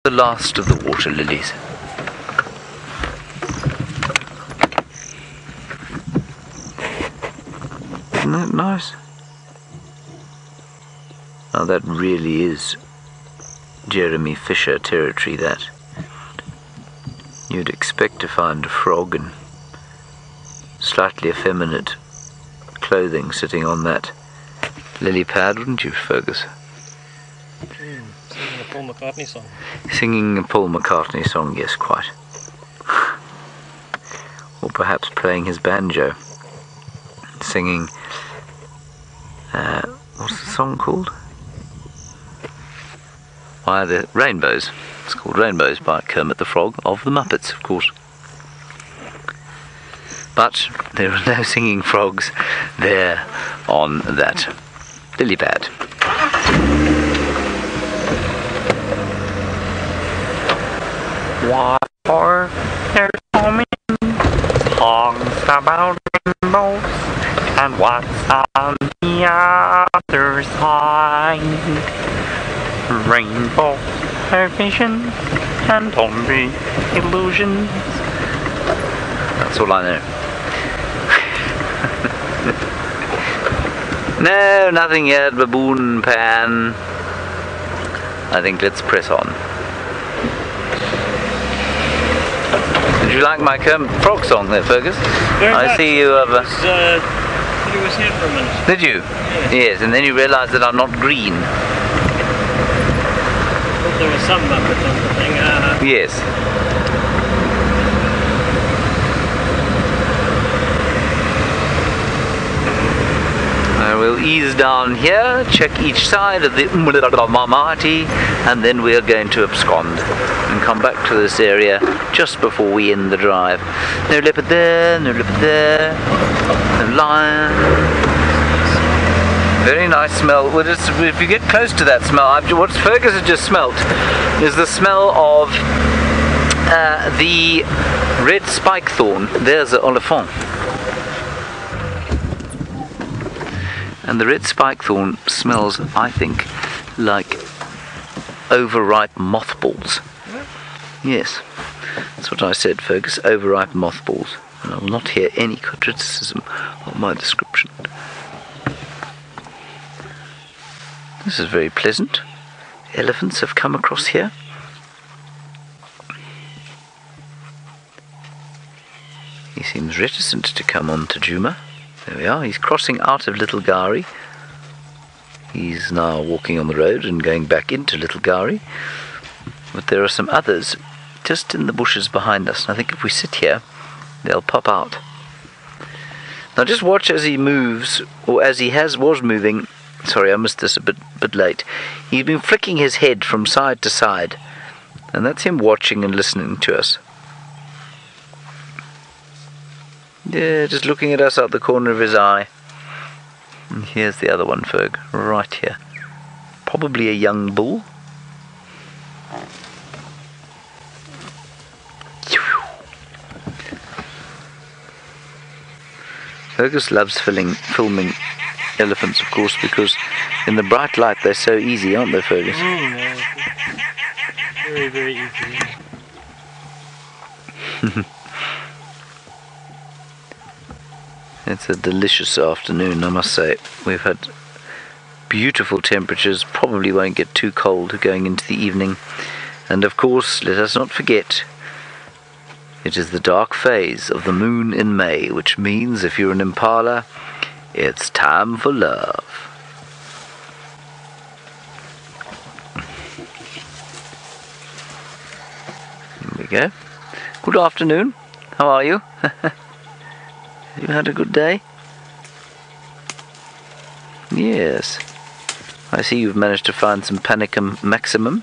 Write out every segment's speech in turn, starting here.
The last of the water lilies. Isn't that nice? Now that really is Jeremy Fisher territory, that. You'd expect to find a frog in slightly effeminate clothing sitting on that lily pad, wouldn't you, Fergus? Singing a Paul McCartney song. Singing a Paul McCartney song, yes, quite. Or perhaps playing his banjo. Singing, what's the song called? Why, the Rainbows. It's called Rainbows by Kermit the Frog of the Muppets, of course. But there are no singing frogs there on that lily pad. What are there so many songs about rainbows, and what's on the other side? Rainbows are visions and only illusions. That's all I know. No, nothing yet, baboon pan. I think let's press on. Did you like my Kermit Frog song there, Fergus? Very I much. see you have a... He was here for a minute. Did you? Yes, and then you realised that I'm not green. Thought there was some Muppets on the thing. Yes. I will ease down here, check each side of the Mamati, and then we are going to abscond and come back to this area just before we end the drive. No leopard there, no leopard there, no lion. Very nice smell. Well, if you get close to that smell, what Fergus has just smelt is the smell of the red spike thorn. There's the oliphant. And the red spike thorn smells, I think, like overripe mothballs. Yes, that's what I said, Fergus, overripe mothballs. And I will not hear any criticism of my description. This is very pleasant. Elephants have come across here. He seems reticent to come on to Djuma. There we are, he's crossing out of Little Gari. He's now walking on the road and going back into Little Gari. But there are some others just in the bushes behind us. And I think if we sit here, they'll pop out. Now just watch as he moves, or as he was moving. Sorry, I missed this a bit late. He's been flicking his head from side to side. And that's him watching and listening to us. Yeah, just looking at us out the corner of his eye. And here's the other one, Ferg, right here. Probably a young bull. Fergus loves filming elephants, of course, because in the bright light they're so easy, aren't they, Fergus? No. Very, very easy. It's a delicious afternoon, I must say. We've had beautiful temperatures, probably won't get too cold going into the evening. And of course, let us not forget, it is the dark phase of the moon in May, which means if you're an Impala, it's time for love. Here we go. Good afternoon. How are you? You had a good day? Yes. I see you've managed to find some Panicum maximum.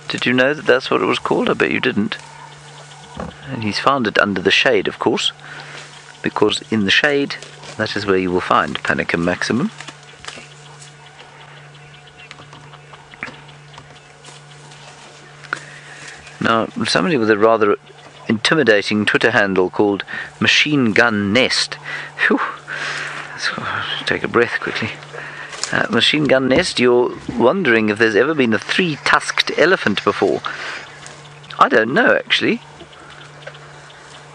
Did you know that that's what it was called? I bet you didn't. And he's found it under the shade, of course, because in the shade, that is where you will find Panicum maximum. Now, somebody with a rather intimidating Twitter handle called Machine Gun Nest. Whew. Let's take a breath quickly. Machine Gun Nest, you're wondering if there's ever been a three-tusked elephant before. I don't know, actually.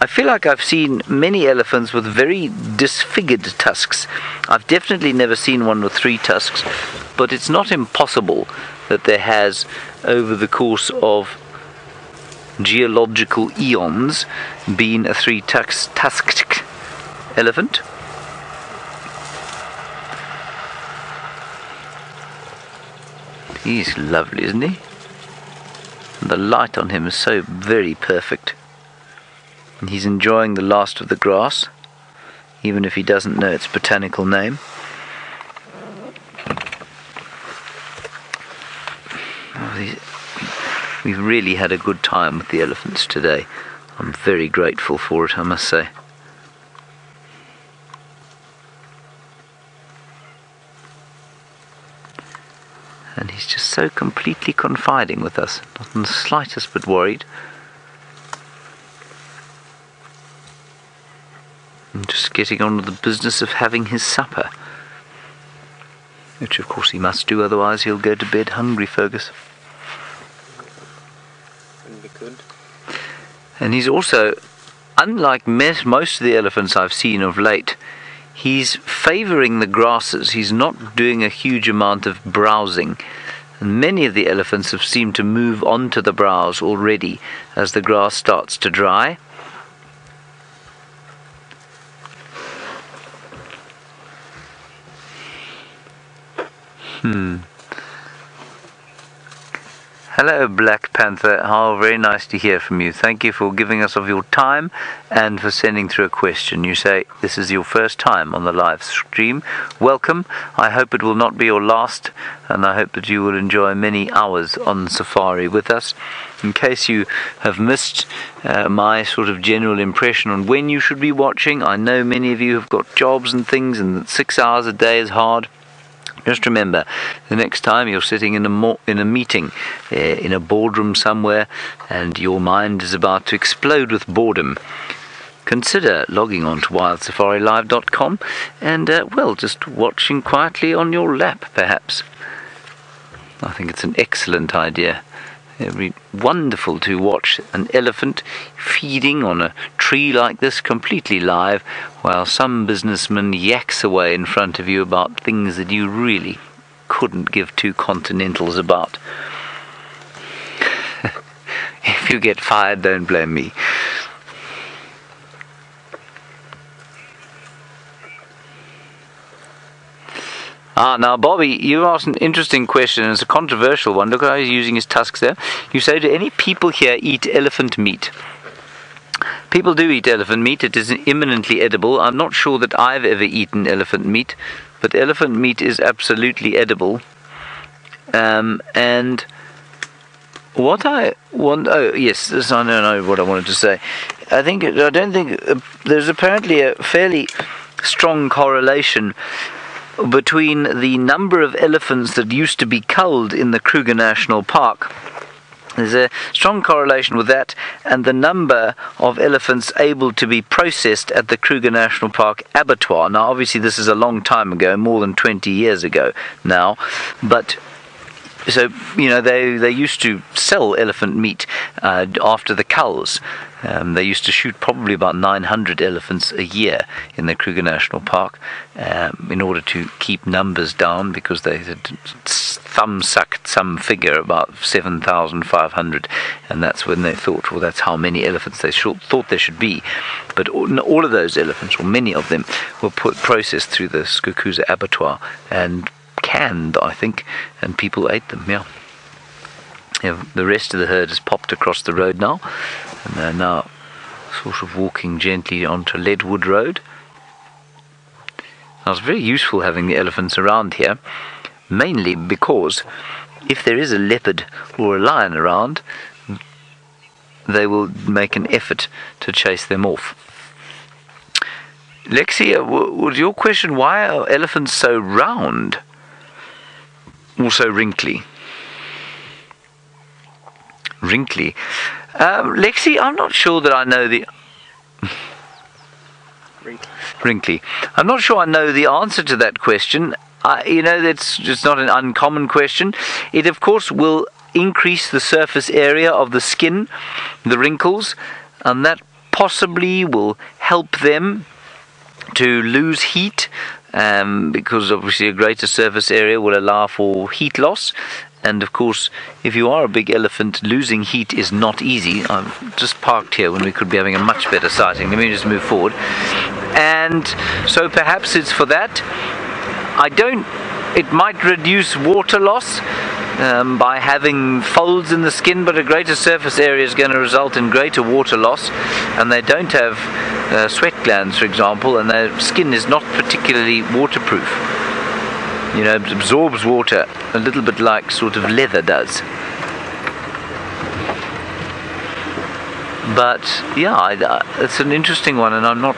I feel like I've seen many elephants with very disfigured tusks. I've definitely never seen one with three tusks, but it's not impossible that there has, over the course of geological eons, been a three-tusked elephant. He's lovely, isn't he? And the light on him is so very perfect. And he's enjoying the last of the grass, even if he doesn't know its botanical name. We've really had a good time with the elephants today. I'm very grateful for it, I must say. And he's just so completely confiding with us, not in the slightest bit worried. And just getting on with the business of having his supper. Which of course he must do, otherwise he'll go to bed hungry, Fergus. Wouldn't be good. And he's also, unlike most of the elephants I've seen of late, he's favouring the grasses. He's not doing a huge amount of browsing. And many of the elephants have seemed to move onto the browse already as the grass starts to dry. Hello, Black Panther. How very nice to hear from you. Thank you for giving us of your time and for sending through a question. You say this is your first time on the live stream. Welcome. I hope it will not be your last, and I hope that you will enjoy many hours on safari with us. In case you have missed my sort of general impression on when you should be watching, I know many of you have got jobs and things, and that 6 hours a day is hard. Just remember, the next time you're sitting in a meeting, in a boardroom somewhere, and your mind is about to explode with boredom, consider logging on to wildsafariLive.com and, well, just watching quietly on your lap, perhaps. I think it's an excellent idea. It would be wonderful to watch an elephant feeding on a tree like this completely live, while some businessman yaks away in front of you about things that you really couldn't give two continentals about. If you get fired, don't blame me. Now, Bobby, you asked an interesting question, and it's a controversial one. Look how he's using his tusks there. You say, do any people here eat elephant meat? People do eat elephant meat. It is eminently edible. I'm not sure that I've ever eaten elephant meat, but elephant meat is absolutely edible. And what I want... Oh, yes, this, I don't know what I wanted to say. I don't think... there's apparently a fairly strong correlation between the number of elephants that used to be culled in the Kruger National Park. There's a strong correlation with that and the number of elephants able to be processed at the Kruger National Park abattoir. Now, obviously, this is a long time ago, more than 20 years ago now, but... So, you know, they used to sell elephant meat after the culls. They used to shoot probably about 900 elephants a year in the Kruger National Park in order to keep numbers down, because they had thumb-sucked some figure about 7,500, and that's when they thought, well, that's how many elephants they thought there should be. But all of those elephants, or many of them, were processed through the Skukuza abattoir and canned, I think, and people ate them. Yeah, the rest of the herd has popped across the road now, and they're now sort of walking gently onto Leadwood Road. Now, it's very useful having the elephants around here, mainly because if there is a leopard or a lion around, they will make an effort to chase them off. Lexi, was your question, why are elephants so round? Also wrinkly. Wrinkly. Lexi, I'm not sure that I know the... Wrinkly. I'm not sure I know the answer to that question. you know, that's just not an uncommon question. It, of course, will increase the surface area of the skin, the wrinkles, and that possibly will help them to lose heat, because obviously a greater surface area will allow for heat loss. And of course, if you are a big elephant, losing heat is not easy. I'm just parked here when we could be having a much better sighting. Let me just move forward. And so perhaps it's for that. It might reduce water loss by having folds in the skin, but a greater surface area is going to result in greater water loss. And they don't have sweat glands, for example, and their skin is not particularly waterproof. You know, it absorbs water a little bit like sort of leather does. But yeah, it's an interesting one, and I'm not,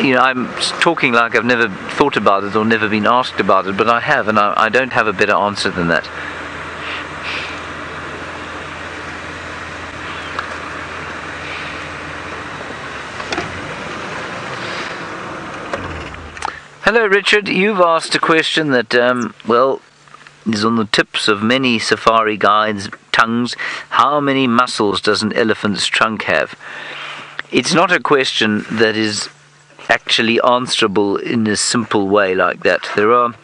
you know, I'm talking like I've never thought about it or never been asked about it, but I have, and I don't have a better answer than that. Hello Richard, you've asked a question that, well, is on the tips of many safari guides' tongues. How many muscles does an elephant's trunk have? It's not a question that is actually answerable in a simple way like that. There are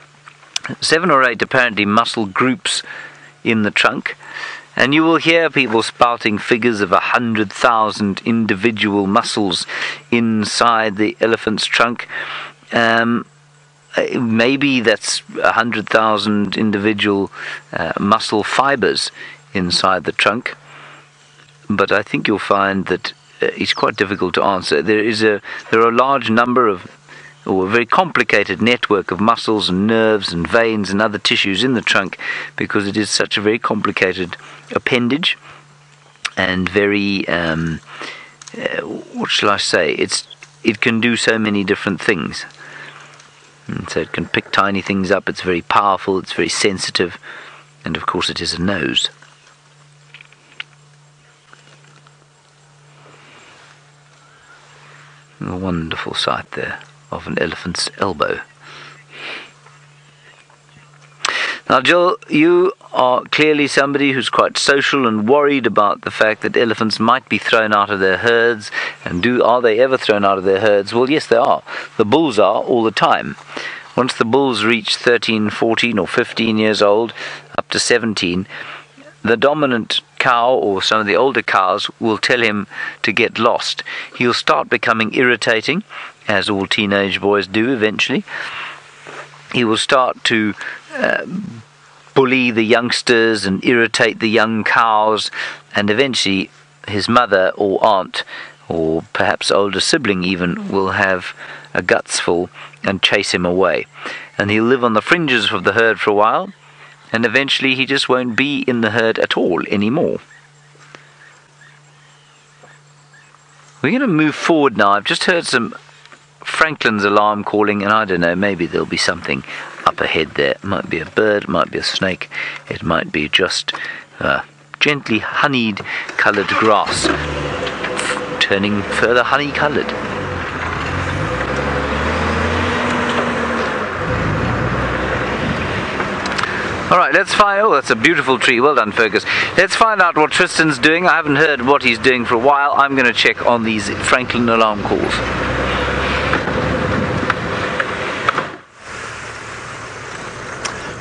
7 or 8 apparently muscle groups in the trunk, and you will hear people spouting figures of 100,000 individual muscles inside the elephant's trunk. Maybe that's 100,000 individual muscle fibers inside the trunk, but I think you'll find that it's quite difficult to answer. There are a large number of, or a very complicated network of muscles and nerves and veins and other tissues in the trunk, because it is such a very complicated appendage and very, what shall I say? It can do so many different things. And so it can pick tiny things up. It's very powerful, it's very sensitive, and of course it is a nose. A wonderful sight there of an elephant's elbow. Now Jill, you are clearly somebody who's quite social and worried about the fact that elephants might be thrown out of their herds. And are they ever thrown out of their herds? Well, yes, they are. The bulls are all the time. Once the bulls reach 13, 14 or 15 years old, up to 17, the dominant cow or some of the older cows will tell him to get lost. He'll start becoming irritating, as all teenage boys do eventually. He will start to bully the youngsters and irritate the young cows, and eventually his mother or aunt, or perhaps older sibling even, will have a guts full and chase him away. And he'll live on the fringes of the herd for a while, and eventually he just won't be in the herd at all anymore. We're going to move forward now. I've just heard some Franklin's alarm calling, and I don't know, maybe there'll be something up ahead there. It might be a bird, it might be a snake, it might be just gently honeyed coloured grass turning further honey coloured. Alright, let's find, oh, that's a beautiful tree. Well done, Fergus. Let's find out what Tristan's doing. I haven't heard what he's doing for a while. I'm going to check on these Franklin alarm calls.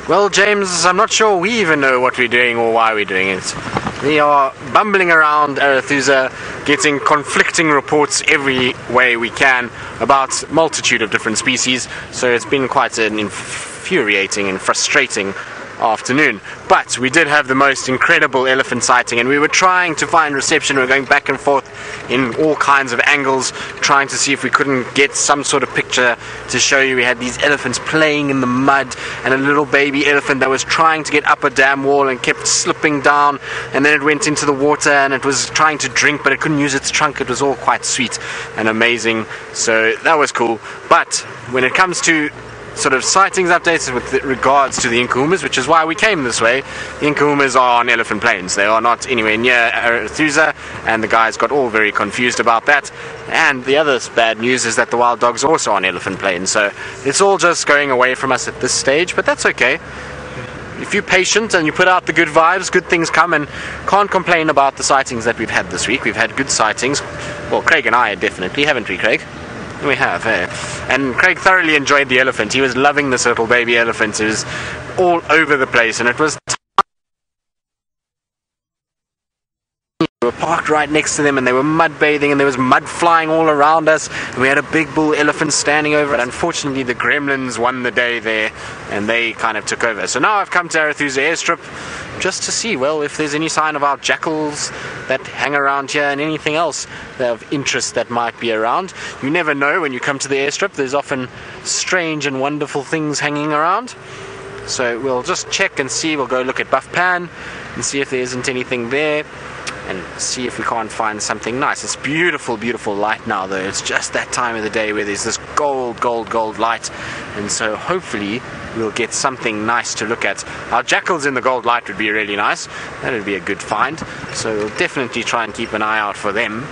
Well, James, I'm not sure we even know what we're doing or why we're doing it. We are bumbling around Arathusa, getting conflicting reports every way we can about a multitude of different species, so it's been quite an infuriating and frustrating afternoon. But we did have the most incredible elephant sighting, and we were trying to find reception. We were going back and forth in all kinds of angles, trying to see if we couldn't get some sort of picture to show you. We had these elephants playing in the mud, and a little baby elephant that was trying to get up a dam wall and kept slipping down, and then it went into the water and it was trying to drink, but it couldn't use its trunk. It was all quite sweet and amazing, so that was cool. But when it comes to sort of sightings updates with regards to the Inkahumas, which is why we came this way. The Inkahumas are on Elephant Plains. They are not anywhere near Arathusa, and the guys got all very confused about that. And the other bad news is that the wild dogs are also on Elephant Plains, so it's all just going away from us at this stage, but that's okay. If you're patient and you put out the good vibes, good things come, and can't complain about the sightings that we've had this week. We've had good sightings. Well, Craig and I definitely, haven't we, Craig? We have, eh? And Craig thoroughly enjoyed the elephant. He was loving this little baby elephant. It was all over the place, and it was... We were parked right next to them, and they were mud bathing, and there was mud flying all around us, and we had a big bull elephant standing over it. Unfortunately, the gremlins won the day there, and they kind of took over. So now I've come to Arathusa airstrip just to see, well, if there's any sign of our jackals that hang around here and anything else of interest that might be around. You never know when you come to the airstrip. There's often strange and wonderful things hanging around. So we'll just check and see. We'll go look at Buff Pan and see if there isn't anything there, and see if we can't find something nice. It's beautiful, beautiful light now, though. It's just that time of the day where there's this gold light, and so hopefully we'll get something nice to look at. Our jackals in the gold light would be really nice. That would be a good find, so we'll definitely try and keep an eye out for them.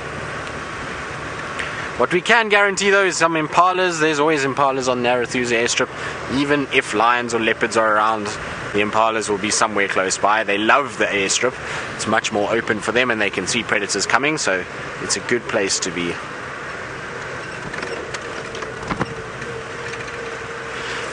What we can guarantee, though, is some impalas. There's always impalas on the Arathusa airstrip. Even if lions or leopards are around, the impalas will be somewhere close by. They love the airstrip. It's much more open for them, and they can see predators coming, so it's a good place to be.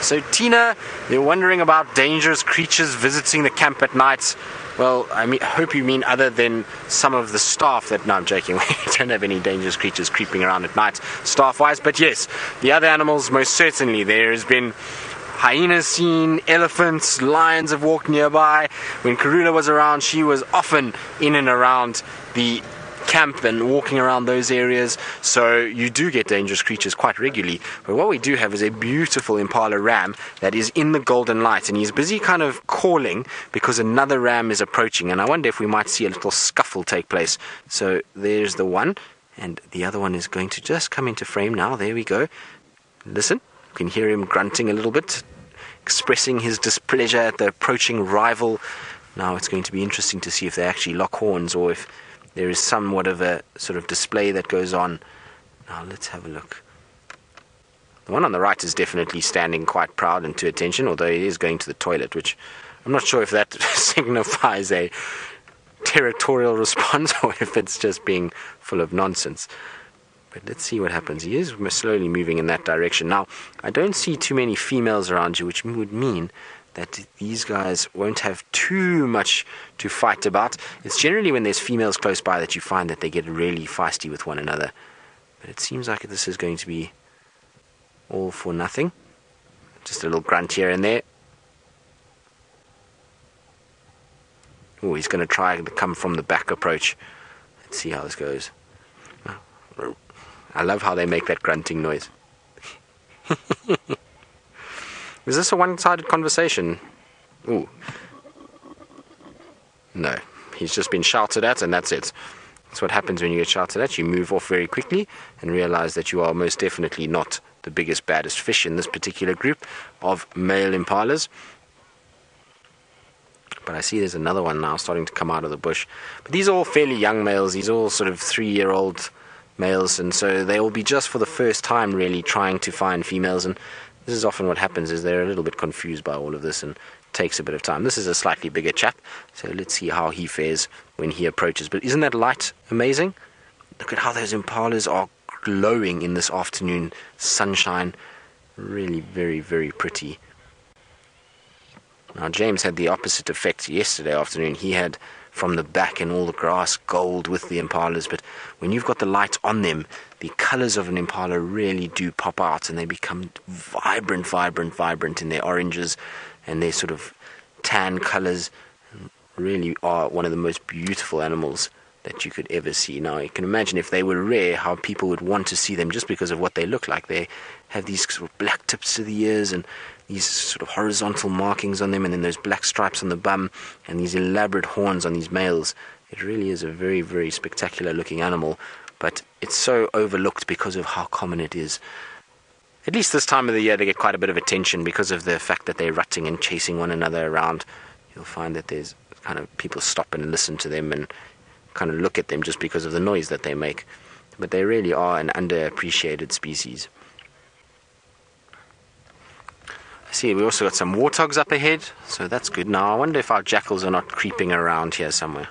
So Tina, you're wondering about dangerous creatures visiting the camp at night. Well, I hope you mean other than some of the staff that... No, I'm joking. We don't have any dangerous creatures creeping around at night, staff-wise. But yes, the other animals, most certainly. There has been hyenas seen, elephants, lions have walked nearby. When Karula was around, she was often in and around the camp and walking around those areas, so you do get dangerous creatures quite regularly. But what we do have is a beautiful impala ram that is in the golden light, and he's busy kind of calling because another ram is approaching, and I wonder if we might see a little scuffle take place. So there's the one, and the other one is going to just come into frame now. There we go. Listen, you can hear him grunting a little bit, expressing his displeasure at the approaching rival. Now it's going to be interesting to see if they actually lock horns, or if there is somewhat of a sort of display that goes on. Now let's have a look. The one on the right is definitely standing quite proud and to attention, although he is going to the toilet, which I'm not sure if that signifies a territorial response or if it's just being full of nonsense. But let's see what happens. He is slowly moving in that direction. Now, I don't see too many females around you, which would mean that these guys won't have too much to fight about. It's generally when there's females close by that you find that they get really feisty with one another. But it seems like this is going to be all for nothing. Just a little grunt here and there. Oh, he's going to try to come from the back approach. Let's see how this goes. I love how they make that grunting noise. Is this a one-sided conversation? Ooh. No. He's just been shouted at, and that's it. That's what happens when you get shouted at. You move off very quickly and realize that you are most definitely not the biggest, baddest fish in this particular group of male impalas. But I see there's another one now starting to come out of the bush. But these are all fairly young males. These are all sort of 3-year-old males, and so they will be just for the first time really trying to find females, and this is often what happens, is they're a little bit confused by all of this and takes a bit of time. This is a slightly bigger chap, so let's see how he fares when he approaches. But isn't that light amazing? Look at how those impalas are glowing in this afternoon sunshine. Really very, very pretty. Now James had the opposite effect yesterday afternoon. He had from the back and all the grass gold with the impalas, but when you've got the light on them, the colors of an impala really do pop out, and they become vibrant in their oranges and their sort of tan colors. Really are one of the most beautiful animals that you could ever see. Now you can imagine if they were rare, how people would want to see them just because of what they look like. They have these sort of black tips to the ears and these sort of horizontal markings on them, and then those black stripes on the bum and these elaborate horns on these males. It really is a very, very spectacular looking animal, but it's so overlooked because of how common it is. at least this time of the year, they get quite a bit of attention because of the fact that they're rutting and chasing one another around. You'll find that there's kind of people stop and listen to them and kind of look at them just because of the noise that they make. But they really are an underappreciated species. I see we also got some warthogs up ahead, so that's good. Now I wonder if our jackals are not creeping around here somewhere.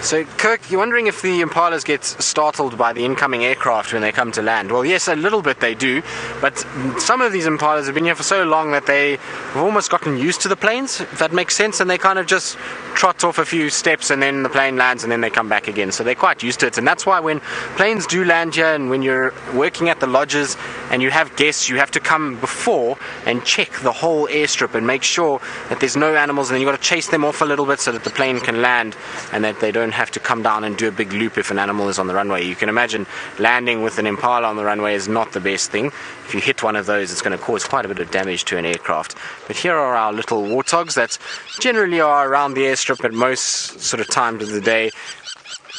So, Kirk, you're wondering if the impalas get startled by the incoming aircraft when they come to land. Well, yes, a little bit they do, but some of these impalas have been here for so long that they've almost gotten used to the planes, if that makes sense, and they kind of just trot off a few steps and then the plane lands and then they come back again. So they're quite used to it, and that's why when planes do land here and when you're working at the lodges and you have guests, you have to come before and check the whole airstrip and make sure that there's no animals, and then you've got to chase them off a little bit so that the plane can land and that they don't have to come down and do a big loop if an animal is on the runway. You can imagine landing with an impala on the runway is not the best thing. If you hit one of those, it's going to cause quite a bit of damage to an aircraft. But here are our little warthogs that generally are around the airstrip at most sort of times of the day.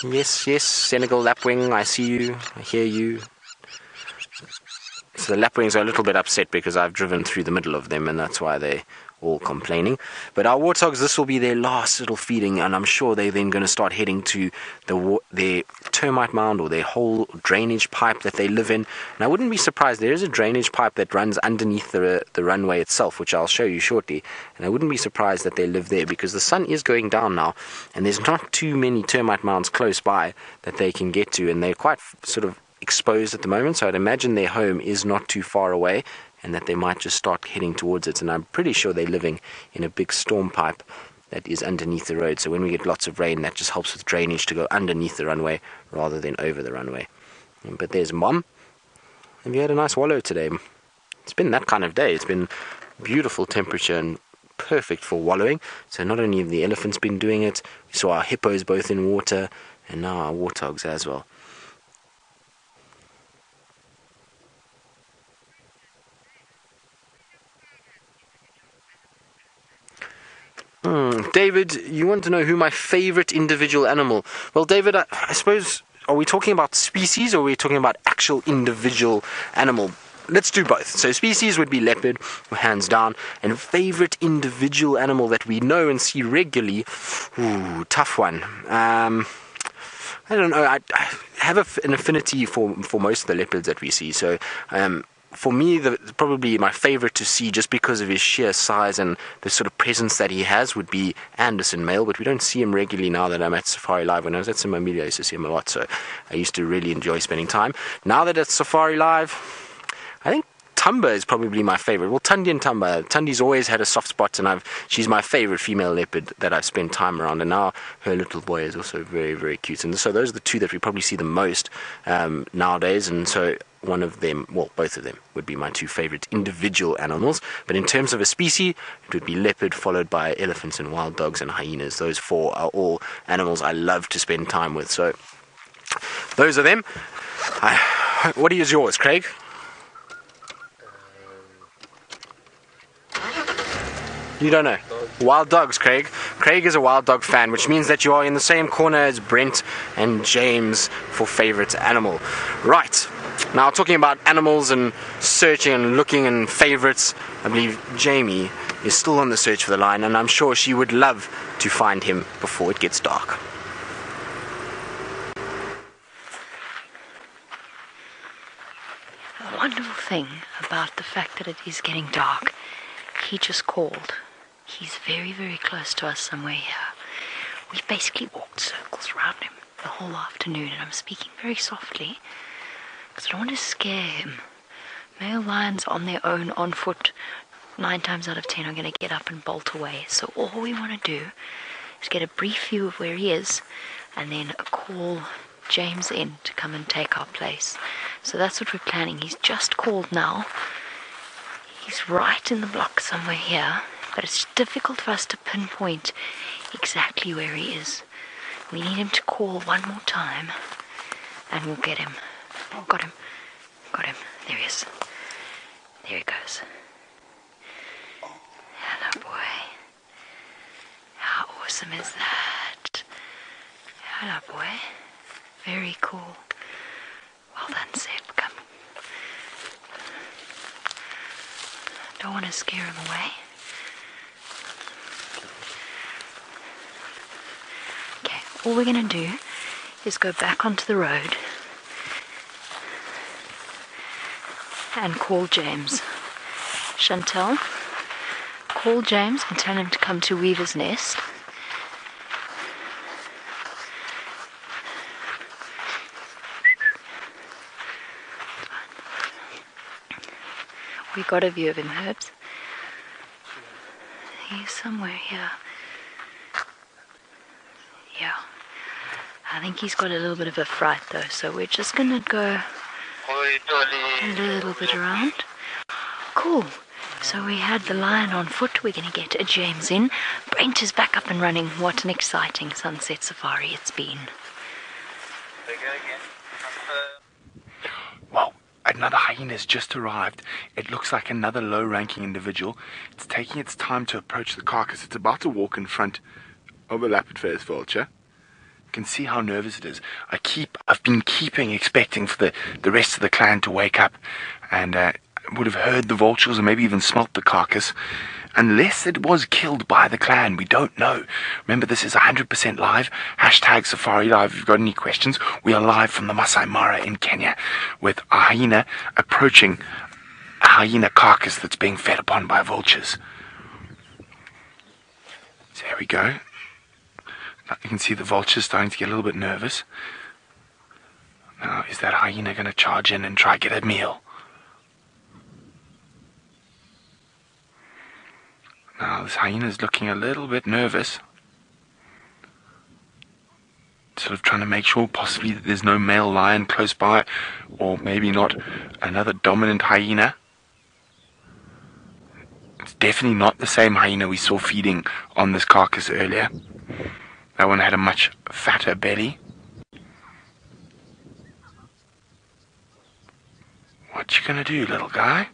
Yes, Senegal lapwing, I see you, I hear you. So the lapwings are a little bit upset because I've driven through the middle of them, and that's why they all complaining. But our warthogs, this will be their last little feeding, and I'm sure they're then going to start heading to their termite mound or their whole drainage pipe that they live in. And I wouldn't be surprised, there is a drainage pipe that runs underneath the runway itself, which I'll show you shortly, and I wouldn't be surprised that they live there because the sun is going down now and there's not too many termite mounds close by that they can get to, and they're quite sort of exposed at the moment, so I'd imagine their home is not too far away and that they might just start heading towards it. And I'm pretty sure they're living in a big storm pipe that is underneath the road, so when we get lots of rain, that just helps with drainage to go underneath the runway rather than over the runway. But there's Mom. Have you had a nice wallow today? It's been that kind of day. It's been beautiful temperature and perfect for wallowing. So not only have the elephants been doing it, we saw our hippos both in water, and now our warthogs as well. David, you want to know who my favorite individual animal? Well, David, I suppose, are we talking about species or are we talking about actual individual animal? Let's do both. So species would be leopard, hands down, and favorite individual animal that we know and see regularly. Ooh, tough one. I don't know. I have an affinity for most of the leopards that we see. So for me, probably my favorite to see, just because of his sheer size and the sort of presence that he has, would be Anderson male, but we don't see him regularly now that I'm at Safari Live. When I was at Simomelia, I used to see him a lot, so I used to really enjoy spending time. Now that it's Safari Live, I think Tumba is probably my favorite. Well, Tundi and Tumba. Tundi's always had a soft spot, and she's my favorite female leopard that I've spent time around, and now her little boy is also very, very cute. And so those are the two that we probably see the most nowadays, and so one of them, well, both of them would be my two favorite individual animals. But in terms of a species, it would be leopard, followed by elephants and wild dogs and hyenas. Those four are all animals I love to spend time with. So those are them. What is yours, Craig? You don't know? Wild dogs, Craig. Craig is a wild dog fan, which means that you are in the same corner as Brent and James for favorite animal. Right. Now, talking about animals and searching and looking and favorites, I believe Jamie is still on the search for the lion, and I'm sure she would love to find him before it gets dark. The wonderful thing about the fact that it is getting dark, he just called. He's very, very close to us somewhere here. We've basically walked circles around him the whole afternoon, and I'm speaking very softly because I don't want to scare him. Male lions on their own, on foot, 9 times out of 10 are going to get up and bolt away. So all we want to do is get a brief view of where he is and then call James in to come and take our place. So that's what we're planning. He's just called now. He's right in the block somewhere here, but it's difficult for us to pinpoint exactly where he is. We need him to call one more time and we'll get him. Oh, got him. Got him. There he is. There he goes. Hello, boy. How awesome is that? Hello, boy. Very cool. Well done, Seb. Come. Don't want to scare him away. Okay, all we're going to do is go back onto the road and call James. Chantel, call James and tell him to come to Weaver's Nest. We got a view of him, Herbs. He's somewhere here. Yeah. I think he's got a little bit of a fright though, so we're just gonna go a little bit around. Cool. So we had the lion on foot. We're gonna get James in. Brent is back up and running. What an exciting sunset safari it's been. Well, another hyena's just arrived. It looks like another low-ranking individual. It's taking its time to approach the carcass. It's about to walk in front of a leopard-faced vulture. You can see how nervous it is. I've been expecting for the rest of the clan to wake up and would have heard the vultures or maybe even smelt the carcass. Unless it was killed by the clan, we don't know. Remember, this is 100% live. Hashtag Safari Live if you've got any questions. We are live from the Masai Mara in Kenya with a hyena approaching a hyena carcass that's being fed upon by vultures. So there we go. Now you can see the vultures starting to get a little bit nervous. Now, is that hyena going to charge in and try to get a meal? Now, this hyena is looking a little bit nervous. Sort of trying to make sure possibly that there's no male lion close by, or maybe not another dominant hyena. It's definitely not the same hyena we saw feeding on this carcass earlier. That one had a much fatter belly. What you gonna do, little guy?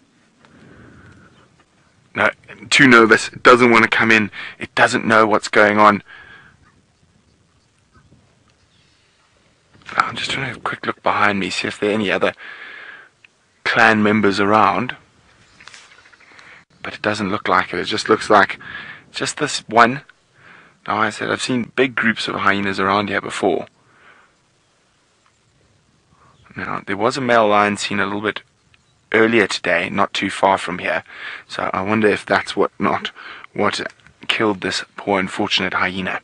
No, too nervous. It doesn't want to come in. It doesn't know what's going on. I'm just trying to have a quick look behind me, see if there are any other clan members around. But it doesn't look like it. It just looks like just this one. Now, I said I've seen big groups of hyenas around here before. Now, there was a male lion seen a little bit earlier today, not too far from here. So I wonder if that's what killed this poor unfortunate hyena.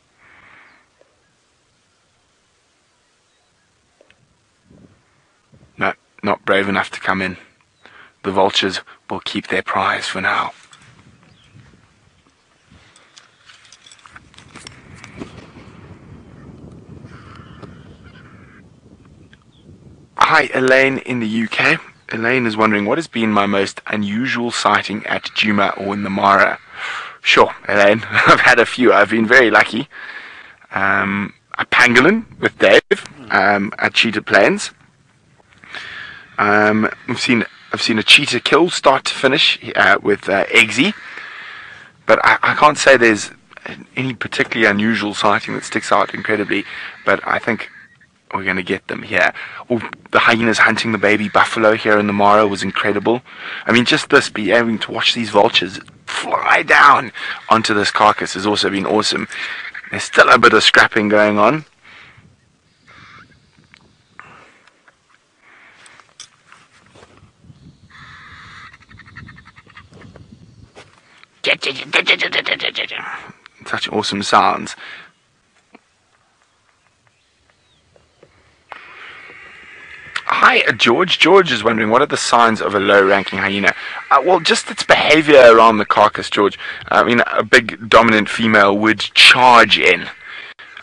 No, not brave enough to come in. The vultures will keep their prize for now. Hi, Elaine in the UK. Elaine is wondering, what has been my most unusual sighting at Djuma or in the Mara? Sure, Elaine, I've had a few. I've been very lucky. A pangolin with Dave at Cheetah Plains. I've seen a cheetah kill start to finish with Eggsy. But I can't say there's any particularly unusual sighting that sticks out incredibly. But I think we're going to get them here. Oh, the hyenas hunting the baby buffalo here in the Mara was incredible. I mean, just this, being able to watch these vultures fly down onto this carcass has also been awesome. There's still a bit of scrapping going on. Such awesome sounds. Hi, George. George is wondering, what are the signs of a low-ranking hyena? Well, just its behavior around the carcass, George. I mean, a big dominant female would charge in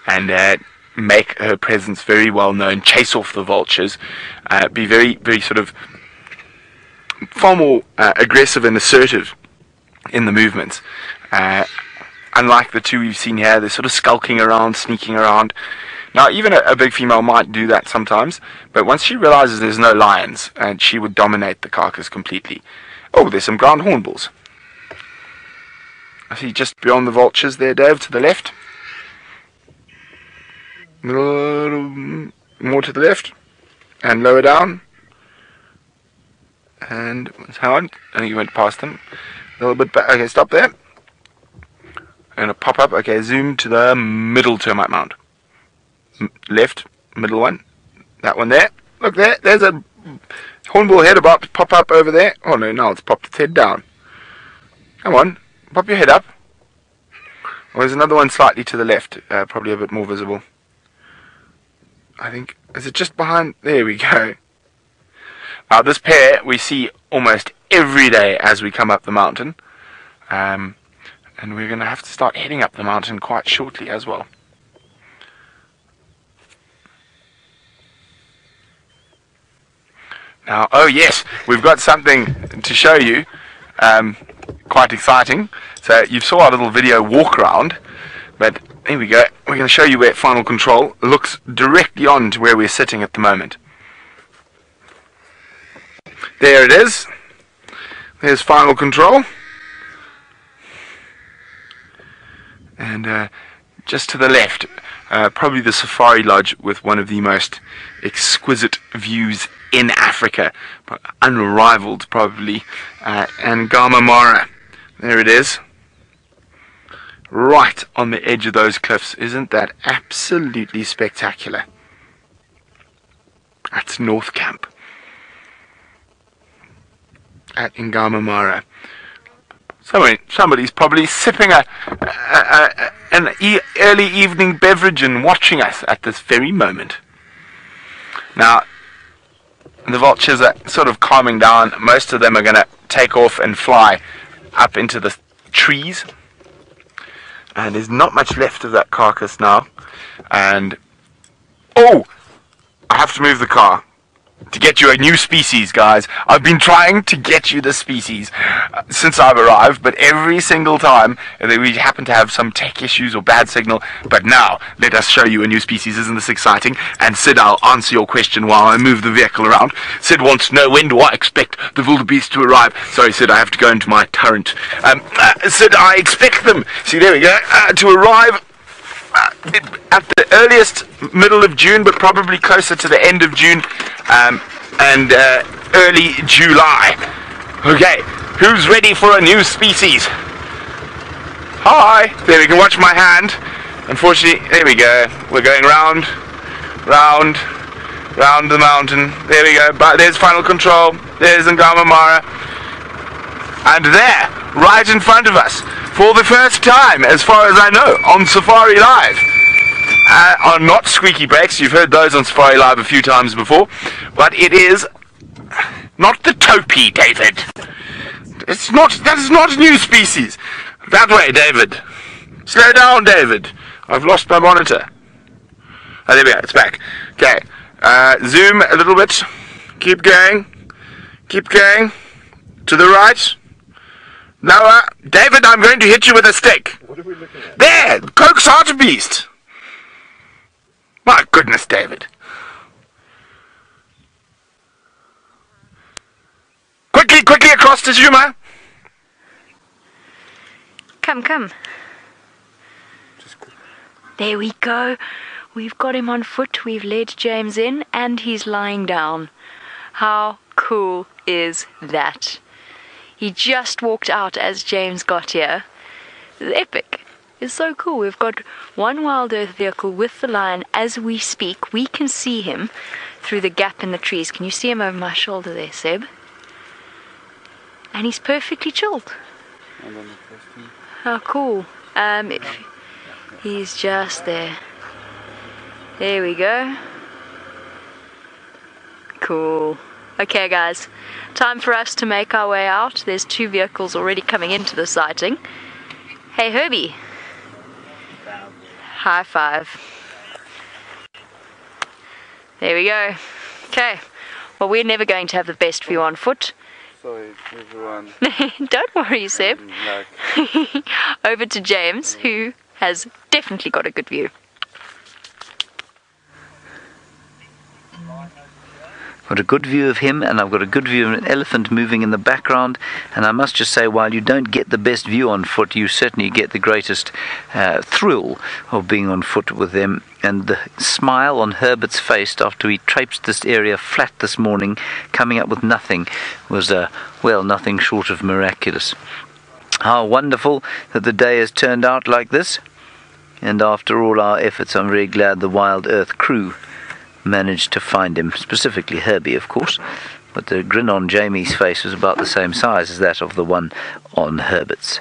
and make her presence very well known, chase off the vultures, be very, very sort of far more aggressive and assertive in the movements. Unlike the two we've seen here, they're sort of skulking around, sneaking around. Now, even a big female might do that sometimes, but once she realizes there's no lions, and she would dominate the carcass completely. Oh, there's some ground hornbills. I see just beyond the vultures there, Dave, to the left. A little more to the left, and lower down. And hang on, I think you went past them. A little bit back. Okay, stop there. I'm going to pop up. Okay, zoom to the middle termite mound. Left, middle one. That one there. Look there. There's a hornbill head about to pop up over there. Oh no, now it's popped its head down. Come on, pop your head up. Oh, there's another one slightly to the left. Probably a bit more visible. I think. Is it just behind? There we go. Now this pair we see almost every day as we come up the mountain. And we're going to have to start heading up the mountain quite shortly as well. Now, oh yes, we've got something to show you, quite exciting. So you saw our little video walk around, but here we go. We're going to show you where final control looks directly on to where we're sitting at the moment. There it is. There's final control. And just to the left, probably the safari lodge with one of the most exquisite views in Africa, unrivaled probably, and Gamamara. There it is, right on the edge of those cliffs. Isn't that absolutely spectacular? That's North Camp at Ngamamara. Somebody's probably sipping an early evening beverage and watching us at this very moment. Now, the vultures are sort of calming down. Most of them are going to take off and fly up into the trees. And there's not much left of that carcass now. And, oh! I have to move the car to get you a new species, guys. I've been trying to get you the species since I've arrived, but every single time we happen to have some tech issues or bad signal. But now, let us show you a new species. Isn't this exciting? And Sid, I'll answer your question while I move the vehicle around. Sid wants to know, when do I expect the wildebeest to arrive? Sorry, Sid, I have to go into my turret. Sid, I expect them, see, there we go, to arrive at the earliest middle of June, but probably closer to the end of June, and early July. Okay, who's ready for a new species? Hi! There, we can watch my hand. Unfortunately, there we go. We're going round the mountain. There we go. But there's final control. There's Ngamamara. And there, right in front of us, for the first time, as far as I know, on Safari Live. Are not squeaky brakes. You've heard those on Safari Live a few times before. But it is not the topi, David. It's not. That is not a new species. That way, David. Slow down, David. I've lost my monitor. Oh, there we go. It's back. Okay. Zoom a little bit. Keep going. Keep going. To the right. Lower. David, I'm going to hit you with a stick. What are we looking at? There! Coke's hartebeest! My goodness, David. Quickly across to Djuma. Come. There we go. We've got him on foot. We've led James in, and he's lying down. How cool is that? He just walked out as James got here. It's epic. It's so cool. We've got one Wild Earth vehicle with the lion as we speak. We can see him through the gap in the trees. Can you see him over my shoulder there, Seb? And he's perfectly chilled. How cool. He's just there. There we go. Cool. Okay, guys. Time for us to make our way out. There's 2 vehicles already coming into the sighting. Hey, Herbie. High five. There we go. Okay. Well, we're never going to have the best view on foot. Sorry, everyone. Don't worry, Seb. Over to James, who has definitely got a good view. Got a good view of him, and I've got a good view of an elephant moving in the background. And I must just say, while you don't get the best view on foot, you certainly get the greatest thrill of being on foot with them. And the smile on Herbert's face after he traipsed this area flat this morning, coming up with nothing, was, well, nothing short of miraculous. How wonderful that the day has turned out like this. And after all our efforts, I'm very glad the Wild Earth crew managed to find him, specifically Herbie, of course, but the grin on Jamie's face was about the same size as that of the one on Herbert's.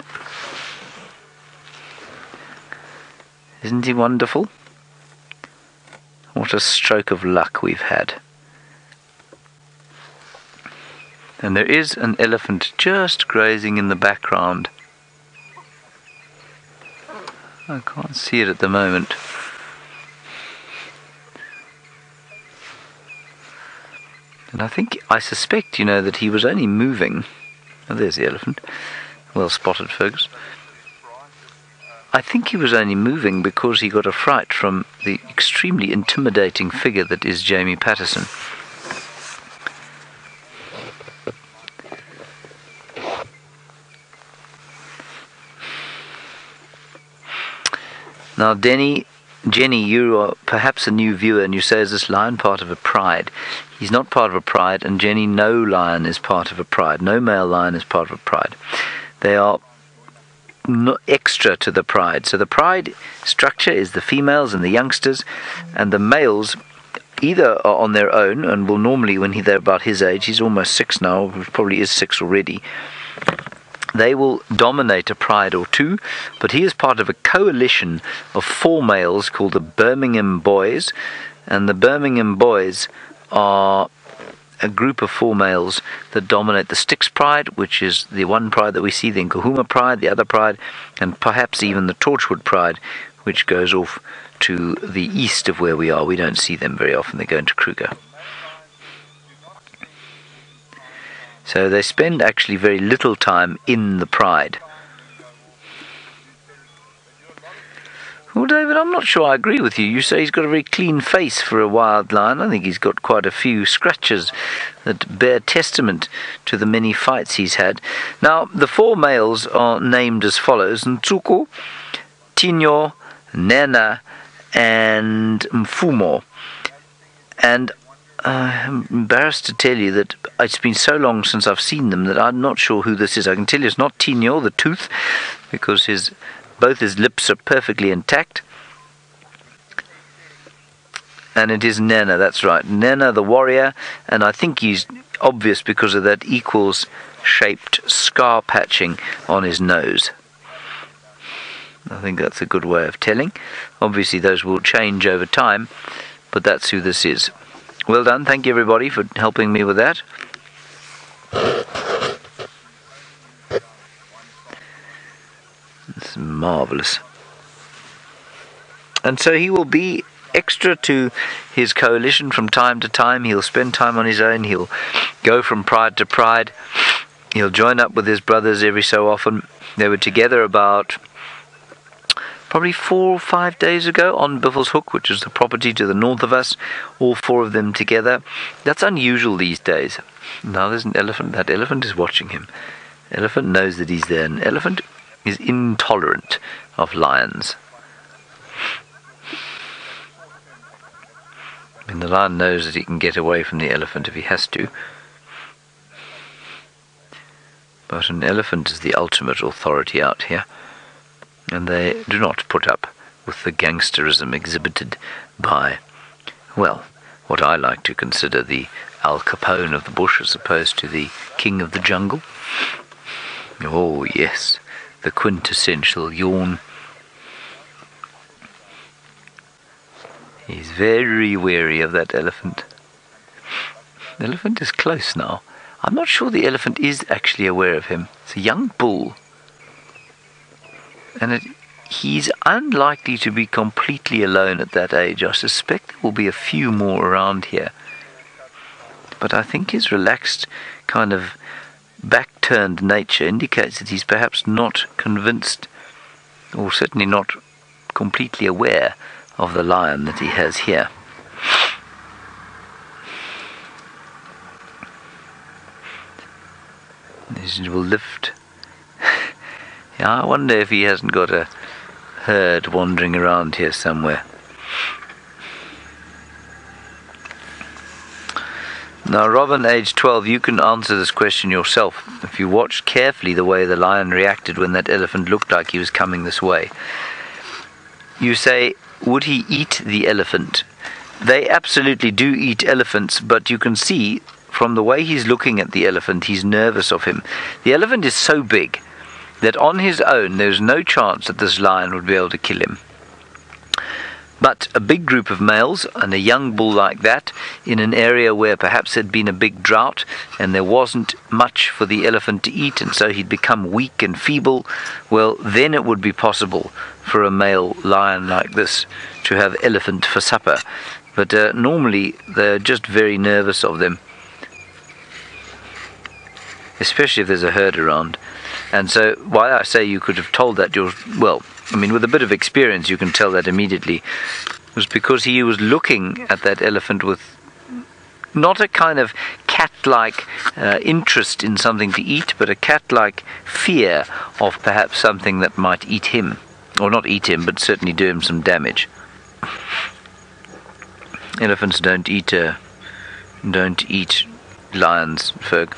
Isn't he wonderful? What a stroke of luck we've had. And there is an elephant just grazing in the background. I can't see it at the moment. And I suspect, you know, that he was only moving. Oh, there's the elephant. Well spotted, Fergus. I think he was only moving because he got a fright from the extremely intimidating figure that is Jamie Patterson. Now, Jenny, you are perhaps a new viewer, and you say, is this lion part of a pride? He's not part of a pride, and Jenny, no lion is part of a pride. No male lion is part of a pride. They are extra to the pride. So the pride structure is the females and the youngsters, and the males either are on their own, and will normally, when they're about his age, he's almost 6 now, probably is 6 already, they will dominate a pride or two, but he is part of a coalition of 4 males called the Birmingham Boys, and the Birmingham Boys are a group of 4 males that dominate the Styx Pride, which is the one pride that we see, the Nkuhuma Pride, the other pride, and perhaps even the Torchwood Pride, which goes off to the east of where we are. We don't see them very often. They go into Kruger. So they spend actually very little time in the pride. Well, David, I'm not sure I agree with you. You say he's got a very clean face for a wild lion. I think he's got quite a few scratches that bear testament to the many fights he's had. Now, the 4 males are named as follows: Ntsuko, Tinyo, Nhenha, and Mfumo. And I'm embarrassed to tell you that it's been so long since I've seen them that I'm not sure who this is. I can tell you it's not Tinyo, the tooth, because both his lips are perfectly intact. And it is Nhenha, that's right. Nhenha, the warrior, and I think he's obvious because of that equals-shaped scar patching on his nose. I think that's a good way of telling. Obviously those will change over time, but that's who this is. Well done, thank you everybody for helping me with that. It's marvellous. And so he will be extra to his coalition from time to time. He'll spend time on his own. He'll go from pride to pride. He'll join up with his brothers every so often. They were together about probably 4 or 5 days ago on Biffle's Hook, which is the property to the north of us, all 4 of them together. That's unusual these days. Now there's an elephant. That elephant is watching him. Elephant knows that he's there. An elephant is intolerant of lions. And the lion knows that he can get away from the elephant if he has to. But an elephant is the ultimate authority out here. And they do not put up with the gangsterism exhibited by, well, what I like to consider the Al Capone of the bush as opposed to the king of the jungle. Oh yes, the quintessential yawn. He's very wary of that elephant. The elephant is close now. I'm not sure the elephant is actually aware of him. It's a young bull. And he's unlikely to be completely alone at that age. I suspect there will be a few more around here. But I think his relaxed, kind of back-turned nature indicates that he's perhaps not convinced, or certainly not completely aware of the lion that he has here. He will lift. Yeah, I wonder if he hasn't got a herd wandering around here somewhere. Now, Robin, age 12, you can answer this question yourself. If you watched carefully the way the lion reacted when that elephant looked like he was coming this way. You say, would he eat the elephant? They absolutely do eat elephants, but you can see from the way he's looking at the elephant, he's nervous of him. The elephant is so big that on his own there's no chance that this lion would be able to kill him. But a big group of males and a young bull like that in an area where perhaps there'd been a big drought and there wasn't much for the elephant to eat, and so he'd become weak and feeble, well, then it would be possible for a male lion like this to have elephant for supper. But normally they're just very nervous of them, especially if there's a herd around. And so why I say you could have told that, with a bit of experience you can tell that immediately, was because he was looking at that elephant with not a kind of cat-like interest in something to eat, but a cat-like fear of perhaps something that might eat him. Or not eat him, but certainly do him some damage. Elephants don't eat lions, Ferg.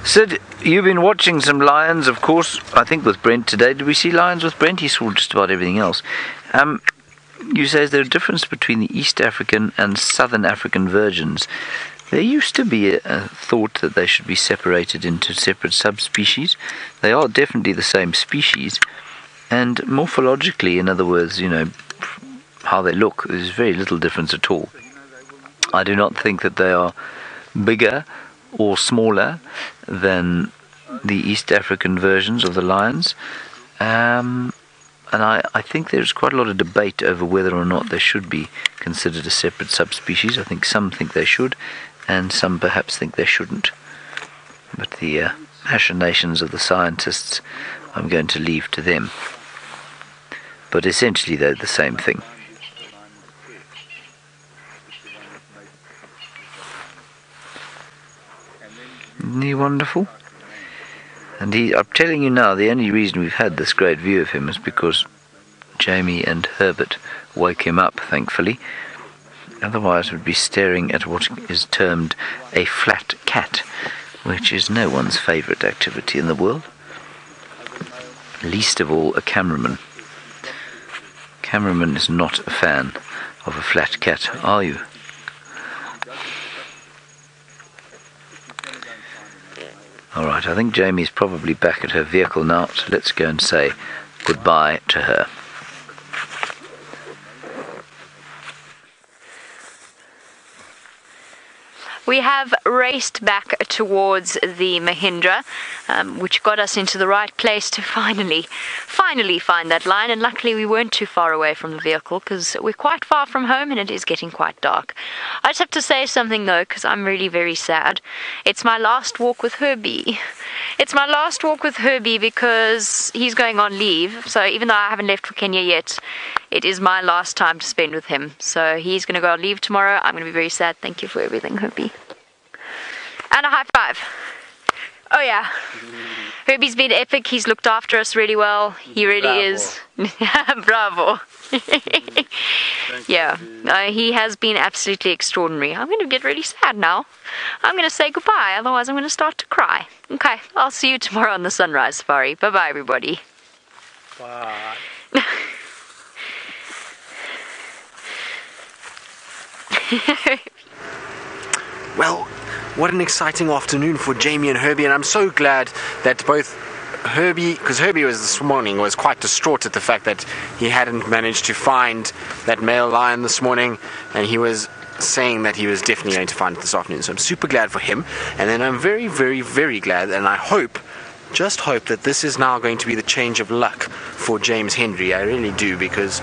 Sid, you've been watching some lions, of course, I think with Brent today. Did we see lions with Brent? He saw just about everything else. You say is there a difference between the East African and Southern African virgins? There used to be a thought that they should be separated into separate subspecies. They are definitely the same species. And morphologically, in other words, how they look, there's very little difference at all. I do not think that they are bigger or smaller than the East African versions of the lions. And I think there's quite a lot of debate over whether or not they should be considered a separate subspecies. I think some think they should, and some perhaps think they shouldn't. But the machinations of the scientists I'm going to leave to them. But essentially they're the same thing. Isn't he wonderful? And I'm telling you now, the only reason we've had this great view of him is because Jamie and Herbert woke him up, thankfully. Otherwise we'd be staring at what is termed a flat cat, which is no one's favourite activity in the world. Least of all a cameraman. Cameraman is not a fan of a flat cat, are you? Alright, I think Jamie's probably back at her vehicle now, so let's go and say goodbye to her. We have raced back towards the Mahindra, which got us into the right place to finally find that line. And luckily we weren't too far away from the vehicle, because we're quite far from home and it is getting quite dark. I just have to say something though, because I'm really very sad. It's my last walk with Herbie. It's my last walk with Herbie because he's going on leave. So even though I haven't left for Kenya yet, it is my last time to spend with him. So he's going to go on leave tomorrow. I'm going to be very sad. Thank you for everything, Herbie. And a high five. Oh yeah. Herbie's been epic. He's looked after us really well. He really is. Bravo. Yeah. He has been absolutely extraordinary. I'm going to get really sad now. I'm going to say goodbye. Otherwise I'm going to start to cry. Okay. I'll see you tomorrow on the Sunrise Safari. Bye-bye, everybody. Bye. Well, what an exciting afternoon for Jamie and Herbie, and I'm so glad that both Herbie, because Herbie was this morning was quite distraught at the fact that he hadn't managed to find that male lion this morning, and he was saying that he was definitely going to find it this afternoon. So I'm super glad for him, and then I'm very, very, very glad, and I just hope that this is now going to be the change of luck for James Henry. I really do, because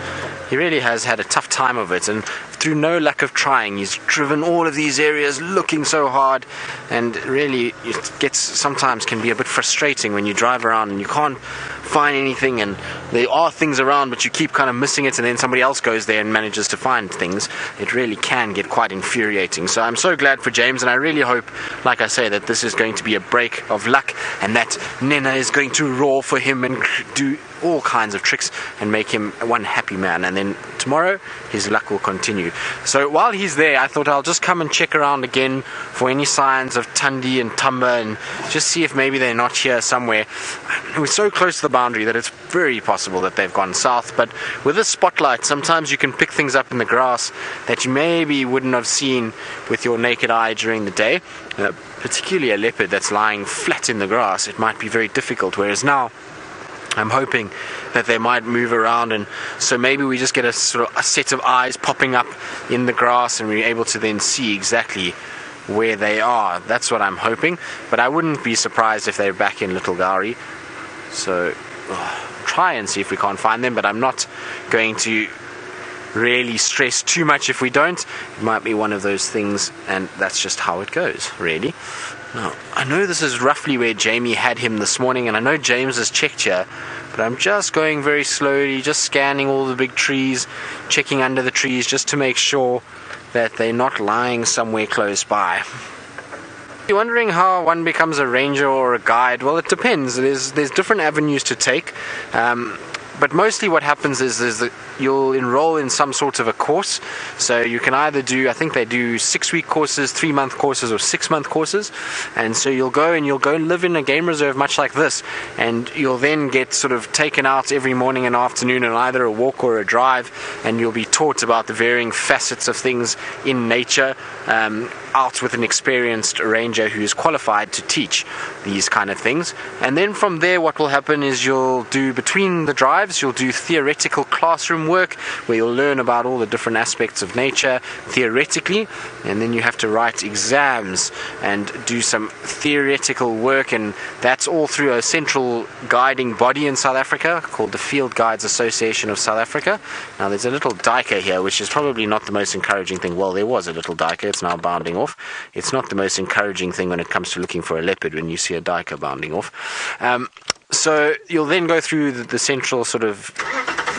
he really has had a tough time of it, and through no lack of trying, he's driven all of these areas looking so hard, and really it sometimes can be a bit frustrating when you drive around and you can't find anything, and there are things around but you keep kind of missing it, and then somebody else goes there and manages to find things, it really can get quite infuriating. So I'm so glad for James, and I really hope, like I say, that this is going to be a break of luck, and that Nhenha is going to roar for him and do all kinds of tricks and make him one happy man, and then tomorrow his luck will continue. So while he's there, I thought I'll just come and check around again for any signs of Tundi and Tumba, and just see if maybe they're not here somewhere. We're so close to the boundary that it's very possible that they've gone south, but with a spotlight sometimes you can pick things up in the grass that you maybe wouldn't have seen with your naked eye during the day, particularly a leopard that's lying flat in the grass. It might be very difficult, whereas now I'm hoping that they might move around, and so maybe we just get a sort of a set of eyes popping up in the grass, and we're able to then see exactly where they are. That's what I'm hoping, but I wouldn't be surprised if they're back in Little Gowrie. So try and see if we can't find them, but I'm not going to really stress too much if we don't. It might be one of those things, and that's just how it goes, really. Now, I know this is roughly where Jamie had him this morning, and I know James has checked here, but I'm just going very slowly, just scanning all the big trees, checking under the trees just to make sure that they're not lying somewhere close by. You're wondering how one becomes a ranger or a guide? Well, it depends. There's different avenues to take. But mostly what happens is that you'll enroll in some sort of a course. So you can either do, I think they do 6-week courses, 3-month courses, or 6-month courses. And so you'll go and live in a game reserve much like this. And you'll then get sort of taken out every morning and afternoon on either a walk or a drive. And you'll be taught about the varying facets of things in nature, out with an experienced ranger who is qualified to teach these kind of things. And then from there, what will happen is you'll do, between the drives, you'll do theoretical classroom work where you'll learn about all the different aspects of nature theoretically, and then you have to write exams and do some theoretical work, and that's all through a central guiding body in South Africa called the Field Guides Association of South Africa. Now there's a little duiker here, which is probably not the most encouraging thing. Well, there was a little duiker, it's now bounding off. It's not the most encouraging thing when it comes to looking for a leopard when you see a duiker bounding off. So you'll then go through the central sort of,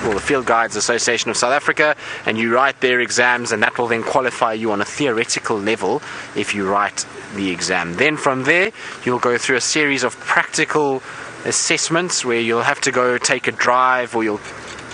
well, the Field Guides Association of South Africa, and you write their exams, and that will then qualify you on a theoretical level if you write the exam. Then from there, you'll go through a series of practical assessments where you'll have to go take a drive, or you'll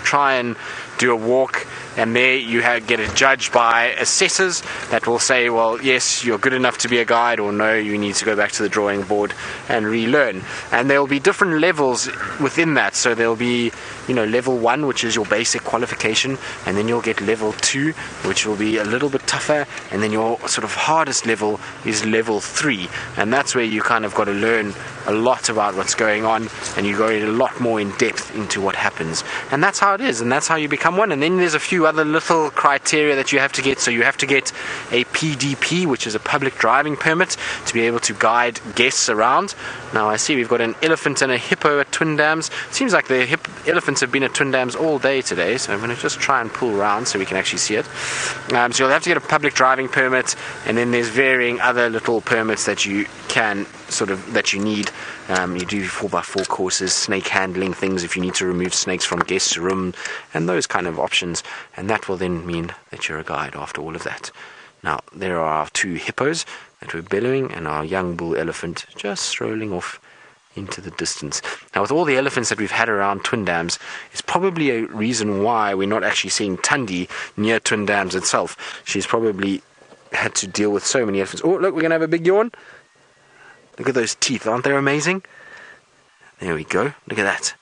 try and do a walk, and there you get it judged by assessors that will say, well, yes, you're good enough to be a guide, or no, you need to go back to the drawing board and relearn. And there will be different levels within that. So there'll be, level 1, which is your basic qualification, and then you'll get level 2, which will be a little bit tougher, and then your sort of hardest level is level 3, and that's where you kind of got to learn a lot about what's going on, and you go a lot more in depth into what happens. And that's how it is, and that's how you become one. And then there's a few other little criteria that you have to get. So you have to get a PDP, which is a public driving permit, to be able to guide guests around. Now I see we've got an elephant and a hippo at Twin Dams. It seems like the elephants have been at Twin Dams all day today, so I'm going to just try and pull around so we can actually see it. So you'll have to get a public driving permit, and then there's varying other little permits that you can that you need. You do 4x4 courses, snake handling things if you need to remove snakes from guests' room, and those kind of options, and that will then mean that you're a guide after all of that. Now there are our 2 hippos that were bellowing, and our young bull elephant just strolling off into the distance. Now with all the elephants that we've had around Twin Dams, it's probably a reason why we're not actually seeing Tundi near Twin Dams itself. She's probably had to deal with so many elephants. Oh, look, we're going to have a big yawn. Look at those teeth, aren't they amazing? There we go, look at that.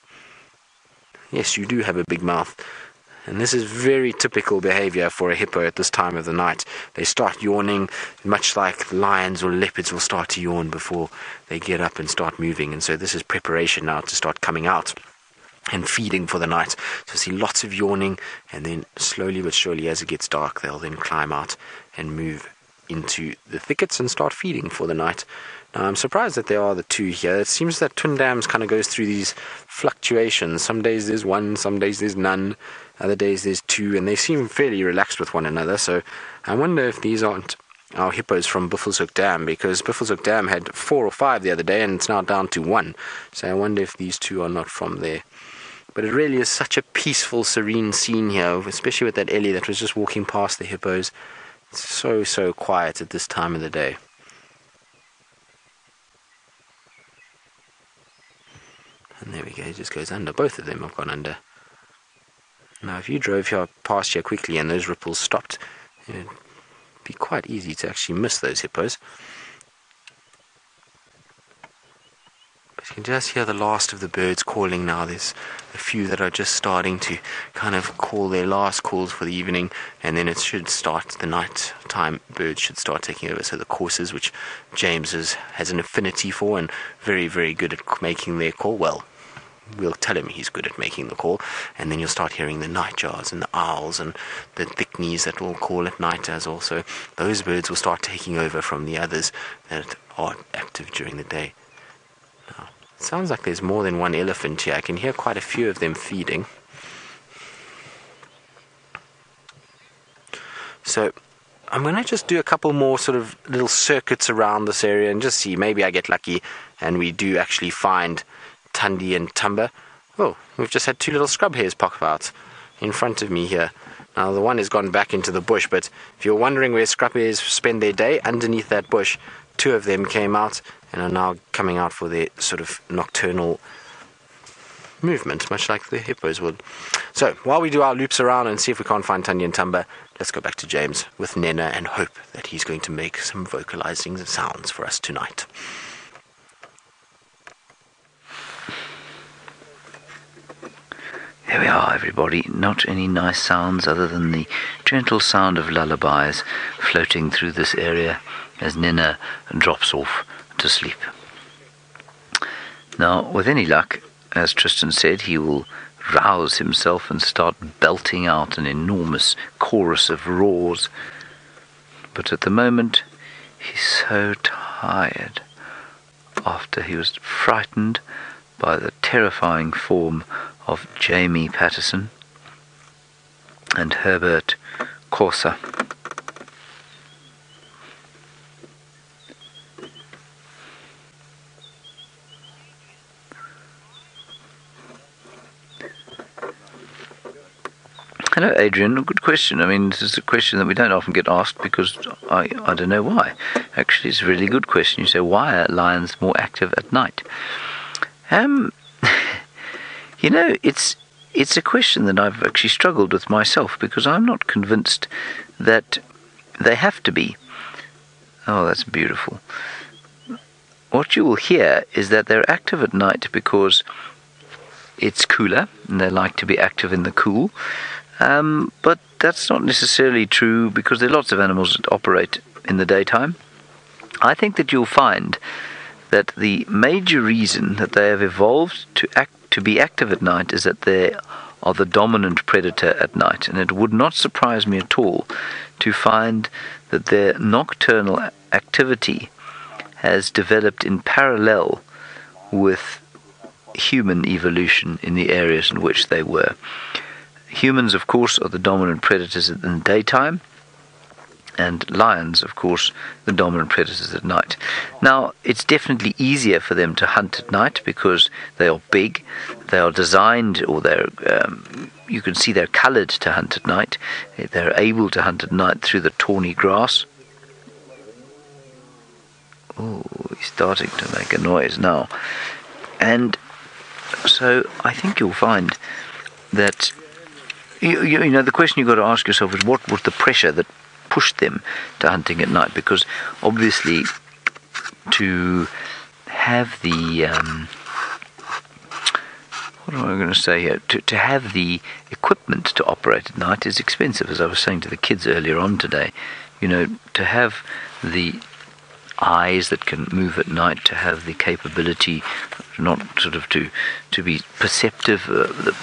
Yes, you do have a big mouth. And this is very typical behavior for a hippo at this time of the night. They start yawning, much like lions or leopards will start to yawn before they get up and start moving. And so this is preparation now to start coming out and feeding for the night. So see lots of yawning, and then slowly but surely as it gets dark, they'll then climb out and move into the thickets and start feeding for the night. Now, I'm surprised that there are the 2 here. It seems that Twin Dams kind of goes through these fluctuations. Some days there's 1, some days there's none, other days there's 2, and they seem fairly relaxed with one another. So I wonder if these aren't our hippos from Buffelshoek Dam, because Buffelshoek Dam had 4 or 5 the other day and it's now down to 1. So I wonder if these two are not from there. But it really is such a peaceful, serene scene here, especially with that Ellie that was just walking past the hippos. It's so quiet at this time of the day. And there we go, it just goes under. Both of them have gone under. Now if you drove here past here quickly and those ripples stopped, it would be quite easy to actually miss those hippos. But you can just hear the last of the birds calling now. There's a few that are just starting to kind of call their last calls for the evening, and then it should start, the night time birds should start taking over. So the coursers, which James has an affinity for and very good at making their call, well, we'll tell him he's good at making the call, and then you'll start hearing the nightjars and the owls and the thickneys that will call at night as also. Those birds will start taking over from the others that are active during the day. Now, it sounds like there's more than one elephant here. I can hear quite a few of them feeding. So I'm going to just do a couple more sort of little circuits around this area and just see, maybe I get lucky and we do actually find Tundi and Tumba. Oh, we've just had 2 little scrub hares pop out in front of me here. Now the one has gone back into the bush, but if you're wondering where scrub hares spend their day, underneath that bush, 2 of them came out and are now coming out for their sort of nocturnal movement, much like the hippos would. So while we do our loops around and see if we can't find Tundi and Tumba, let's go back to James with Nhenha and hope that he's going to make some vocalizing sounds for us tonight. There we are, everybody. Not any nice sounds other than the gentle sound of lullabies floating through this area as Nhenha drops off to sleep. Now, with any luck, as Tristan said, he will rouse himself and start belting out an enormous chorus of roars. But at the moment, he's so tired after he was frightened by the terrifying form of Jamie Patterson and Herbert Corsa. Hello, Adrian. Good question. I mean, this is a question that we don't often get asked because I don't know why. Actually, it's a really good question. You say, why are lions more active at night? You know, it's a question that I've actually struggled with myself because I'm not convinced that they have to be. Oh, that's beautiful. What you will hear is that they're active at night because it's cooler and they like to be active in the cool. But that's not necessarily true because there are lots of animals that operate in the daytime. I think that you'll find that the major reason that they have evolved to be active at night is that they are the dominant predator at night, and it would not surprise me at all to find that their nocturnal activity has developed in parallel with human evolution in the areas in which they were. Humans, of course, are the dominant predators in the daytime, and lions, of course, the dominant predators at night. Now, it's definitely easier for them to hunt at night because they are big, they are designed, or you can see they're coloured to hunt at night. They're able to hunt at night through the tawny grass. Oh, he's starting to make a noise now. And so I think you'll find that, you know, the question you've got to ask yourself is what was the pressure that pushed them to hunting at night? Because obviously to have the what am I going to say here, to have the equipment to operate at night is expensive, as I was saying to the kids earlier on today. You know, to have the eyes that can move at night, to have the capability not sort of to be perceptive, the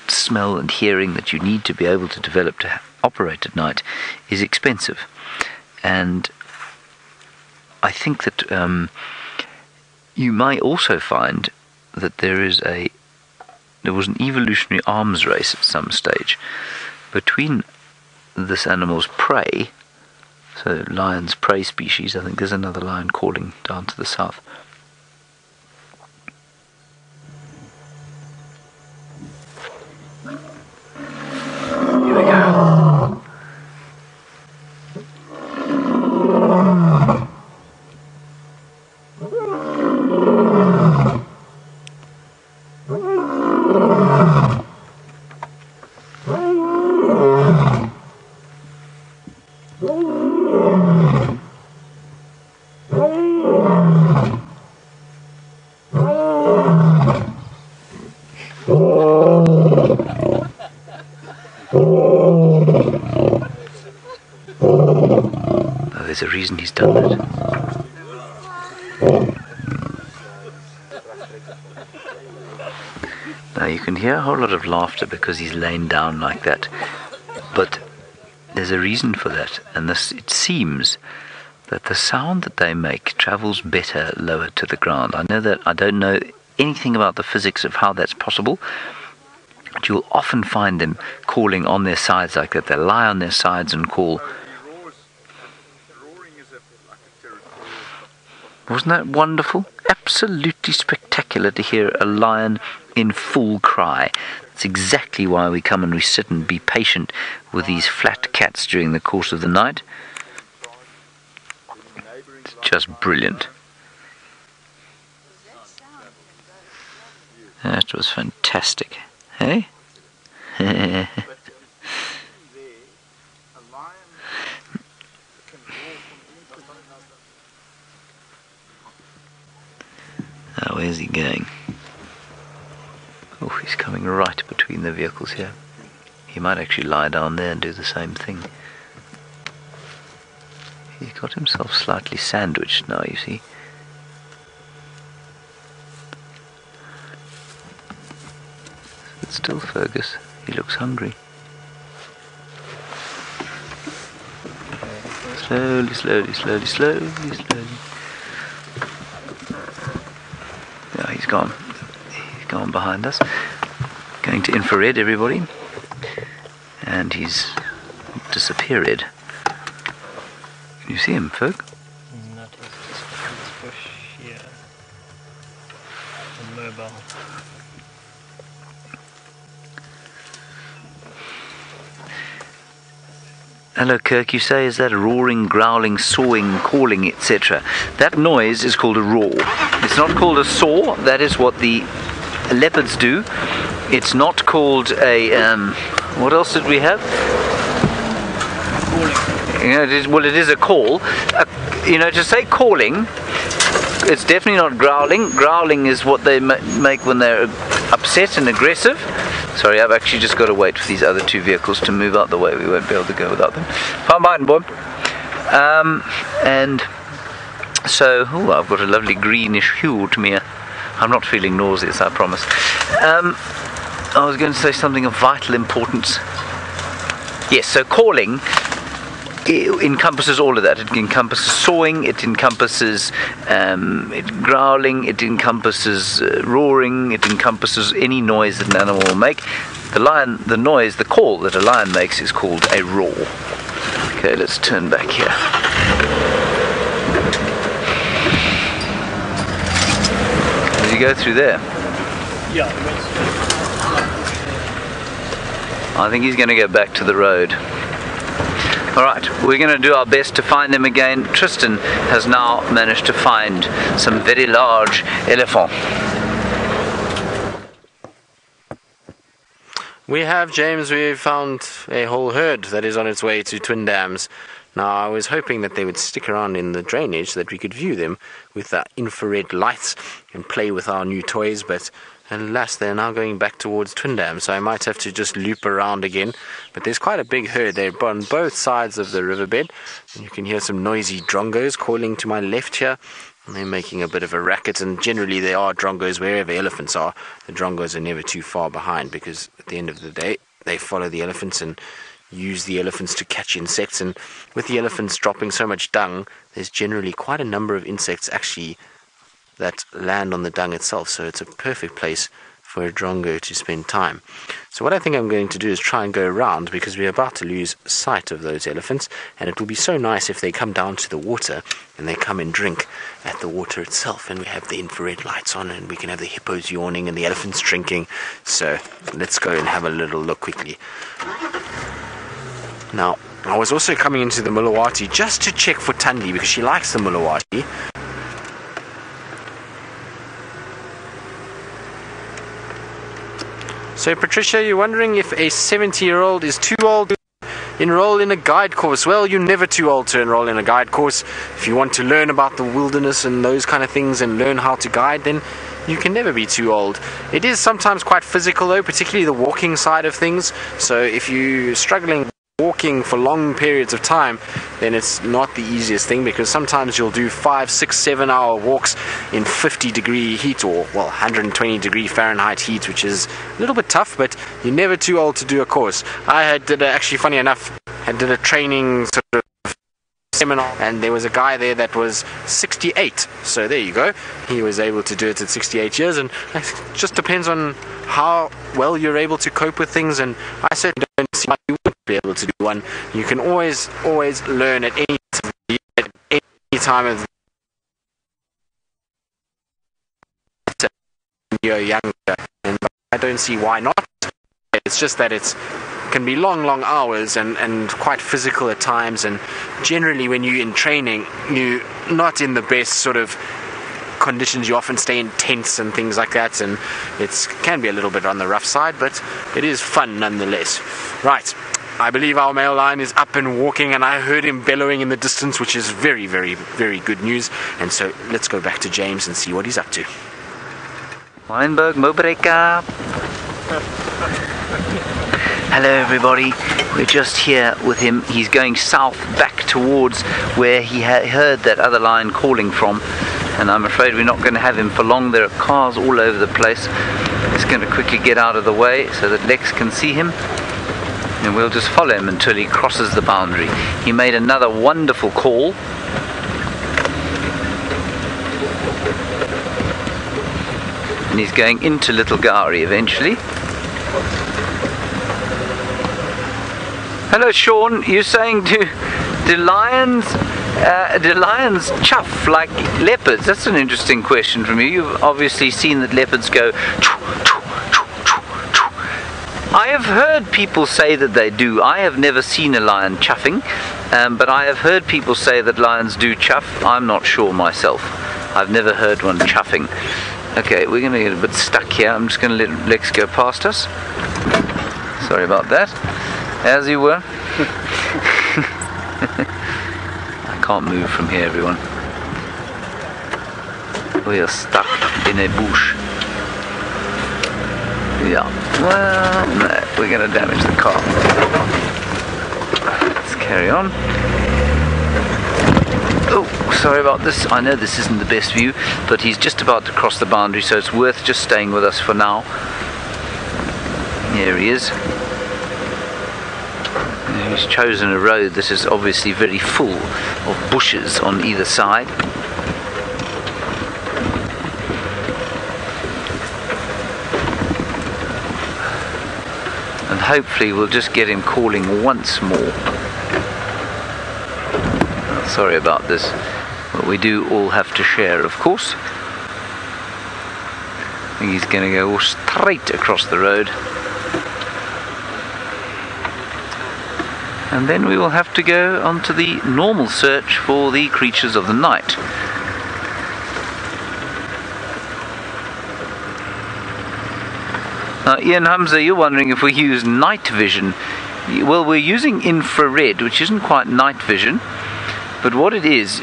smell and hearing that you need to be able to develop to operate at night is expensive. And I think that you might also find that there was an evolutionary arms race at some stage between this animal's prey So lion's prey species. I think there's another lion calling down to the south. Here we go. There's a reason he's done that. Now you can hear a whole lot of laughter because he's laying down like that, but there's a reason for that, and it seems that the sound that they make travels better lower to the ground. I know that I don't know anything about the physics of how that's possible, but you'll often find them calling on their sides like that. They lie on their sides and call. Wasn't that wonderful? Absolutely spectacular to hear a lion in full cry. That's exactly why we come and we sit and be patient with these flat cats during the course of the night. It's just brilliant. That was fantastic. Hey? Now, where's he going? Oh, he's coming right between the vehicles here. He might actually lie down there and do the same thing. He's got himself slightly sandwiched now, you see. But still, Fergus, he looks hungry. Slowly, slowly, slowly, slowly, slowly. Yeah, he's gone. He's gone behind us. Going to infrared, everybody. And he's disappeared. Can you see him, Ferg? Not his bush here. And mobile. Hello, Kirk, you say, is that roaring, growling, sawing, calling, etc.? That noise is called a roar. It's not called a saw. That is what the leopards do. It's not called a, what else did we have? Calling. You know, it is a call. To say calling, it's definitely not growling. Growling is what they make when they're upset and aggressive. Sorry, I've actually just got to wait for these other two vehicles to move out the way. We won't be able to go without them. Fine, behind, boy. And so, I've got a lovely greenish hue to me. I'm not feeling nauseous, I promise. I was going to say something of vital importance. Yes, so calling encompasses all of that. It encompasses sawing, it encompasses growling, it encompasses roaring, it encompasses any noise that an animal will make. The call that a lion makes is called a roar. Okay, let's turn back here. Does he go through there? Yeah. I think he's going to go back to the road. Alright, we're going to do our best to find them again. Tristan has now managed to find some very large elephant. We have, James, we've found a whole herd that is on its way to Twin Dams. Now, I was hoping that they would stick around in the drainage so that we could view them with the infrared lights and play with our new toys, but alas, they're now going back towards Twin Dam, so I might have to just loop around again. But there's quite a big herd there on both sides of the riverbed, and you can hear some noisy drongos calling to my left here, and they're making a bit of a racket, and generally there are drongos wherever elephants are. The drongos are never too far behind, because at the end of the day, they follow the elephants and use the elephants to catch insects, and with the elephants dropping so much dung, there's generally quite a number of insects actually that land on the dung itself, so it's a perfect place for a drongo to spend time. So what I think I'm going to do is try and go around, because we're about to lose sight of those elephants, and it will be so nice if they come down to the water and they come and drink at the water itself, and we have the infrared lights on, and we can have the hippos yawning and the elephants drinking. So let's go and have a little look quickly. Now, I was also coming into the Mulawati just to check for Tundi, because she likes the Mulawati. So Patricia, you're wondering if a 70-year-old is too old to enroll in a guide course. Well, you're never too old to enroll in a guide course. If you want to learn about the wilderness and those kind of things and learn how to guide, then you can never be too old. It is sometimes quite physical though, particularly the walking side of things. So if you're struggling walking for long periods of time, then it's not the easiest thing, because sometimes you'll do 5, 6, 7 hour walks in 50-degree heat, or 120-degree Fahrenheit heat, which is a little bit tough, but you're never too old to do a course. Actually, funny enough, I did a training sort of seminar, and there was a guy there that was 68, so there you go, he was able to do it at 68 years, and it just depends on how well you're able to cope with things, and I certainly don't see why you wouldn't be able to do one. You can always learn at any time of you're younger, and I don't see why not. It's just that it can be long hours and quite physical at times, and generally when you're in training, you're not in the best sort of conditions. You often stay in tents and things like that, and it can be a little bit on the rough side, but it is fun nonetheless. Right, I believe our male lion is up and walking, and I heard him bellowing in the distance, which is very, very, very good news. And so let's go back to James and see what he's up to. Weinberg, Mobreka. Hello everybody, we're just here with him. He's going south back towards where he heard that other lion calling from, and I'm afraid we're not going to have him for long. There are cars all over the place. He's going to quickly get out of the way so that Lex can see him, and we'll just follow him until he crosses the boundary. He made another wonderful call. And he's going into Little Gowrie eventually. Hello Sean, you're saying do lions chuff like leopards? That's an interesting question from you. You've obviously seen that leopards go choo, choo, choo, choo, choo. I have heard people say that they do. I have never seen a lion chuffing, but I have heard people say that lions do chuff. I'm not sure myself. I've never heard one chuffing. Okay, we're going to get a bit stuck here. I'm just going to let Lex go past us. Sorry about that. As you were. I can't move from here, everyone. We are stuck in a bush. Yeah. Well, no, we're going to damage the car. Let's carry on. Oh, sorry about this. I know this isn't the best view, but he's just about to cross the boundary, so it's worth just staying with us for now. Here he is. He's chosen a road that is obviously very full of bushes on either side. And hopefully we'll just get him calling once more. Sorry about this, but we do all have to share, of course. I think he's going to go straight across the road. And then we will have to go on to the normal search for the creatures of the night. Now, Ian Hamza, you're wondering if we use night vision. Well, we're using infrared, which isn't quite night vision. But what it is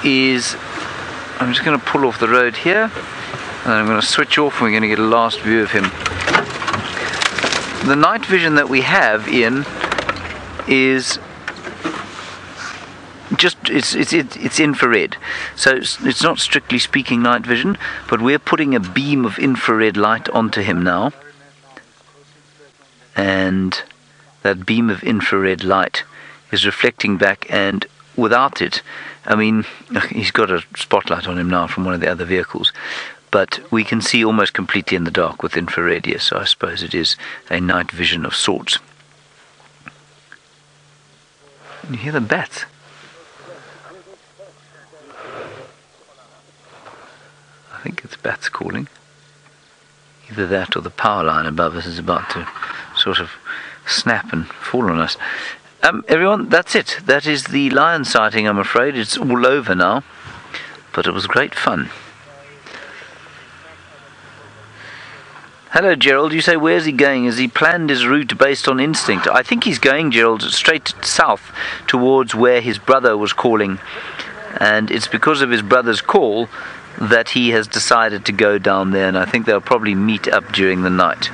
I'm just going to pull off the road here, and I'm going to switch off, and we're going to get a last view of him. The night vision that we have, Ian, is just it's infrared, so it's not strictly speaking night vision, but we're putting a beam of infrared light onto him now, and that beam of infrared light is reflecting back, and without it, I mean, he's got a spotlight on him now from one of the other vehicles. but we can see almost completely in the dark with infrared, yes, so I suppose it is a night vision of sorts. You hear the bats. I think it's bats calling. Either that or the power line above us is about to sort of snap and fall on us. Everyone, that's it. That is the lion sighting, I'm afraid. It's all over now. But it was great fun. Hello, Gerald. You say, where's he going? Has he planned his route based on instinct? I think he's going, Gerald, straight south towards where his brother was calling. And it's because of his brother's call that he has decided to go down there. And I think they'll probably meet up during the night.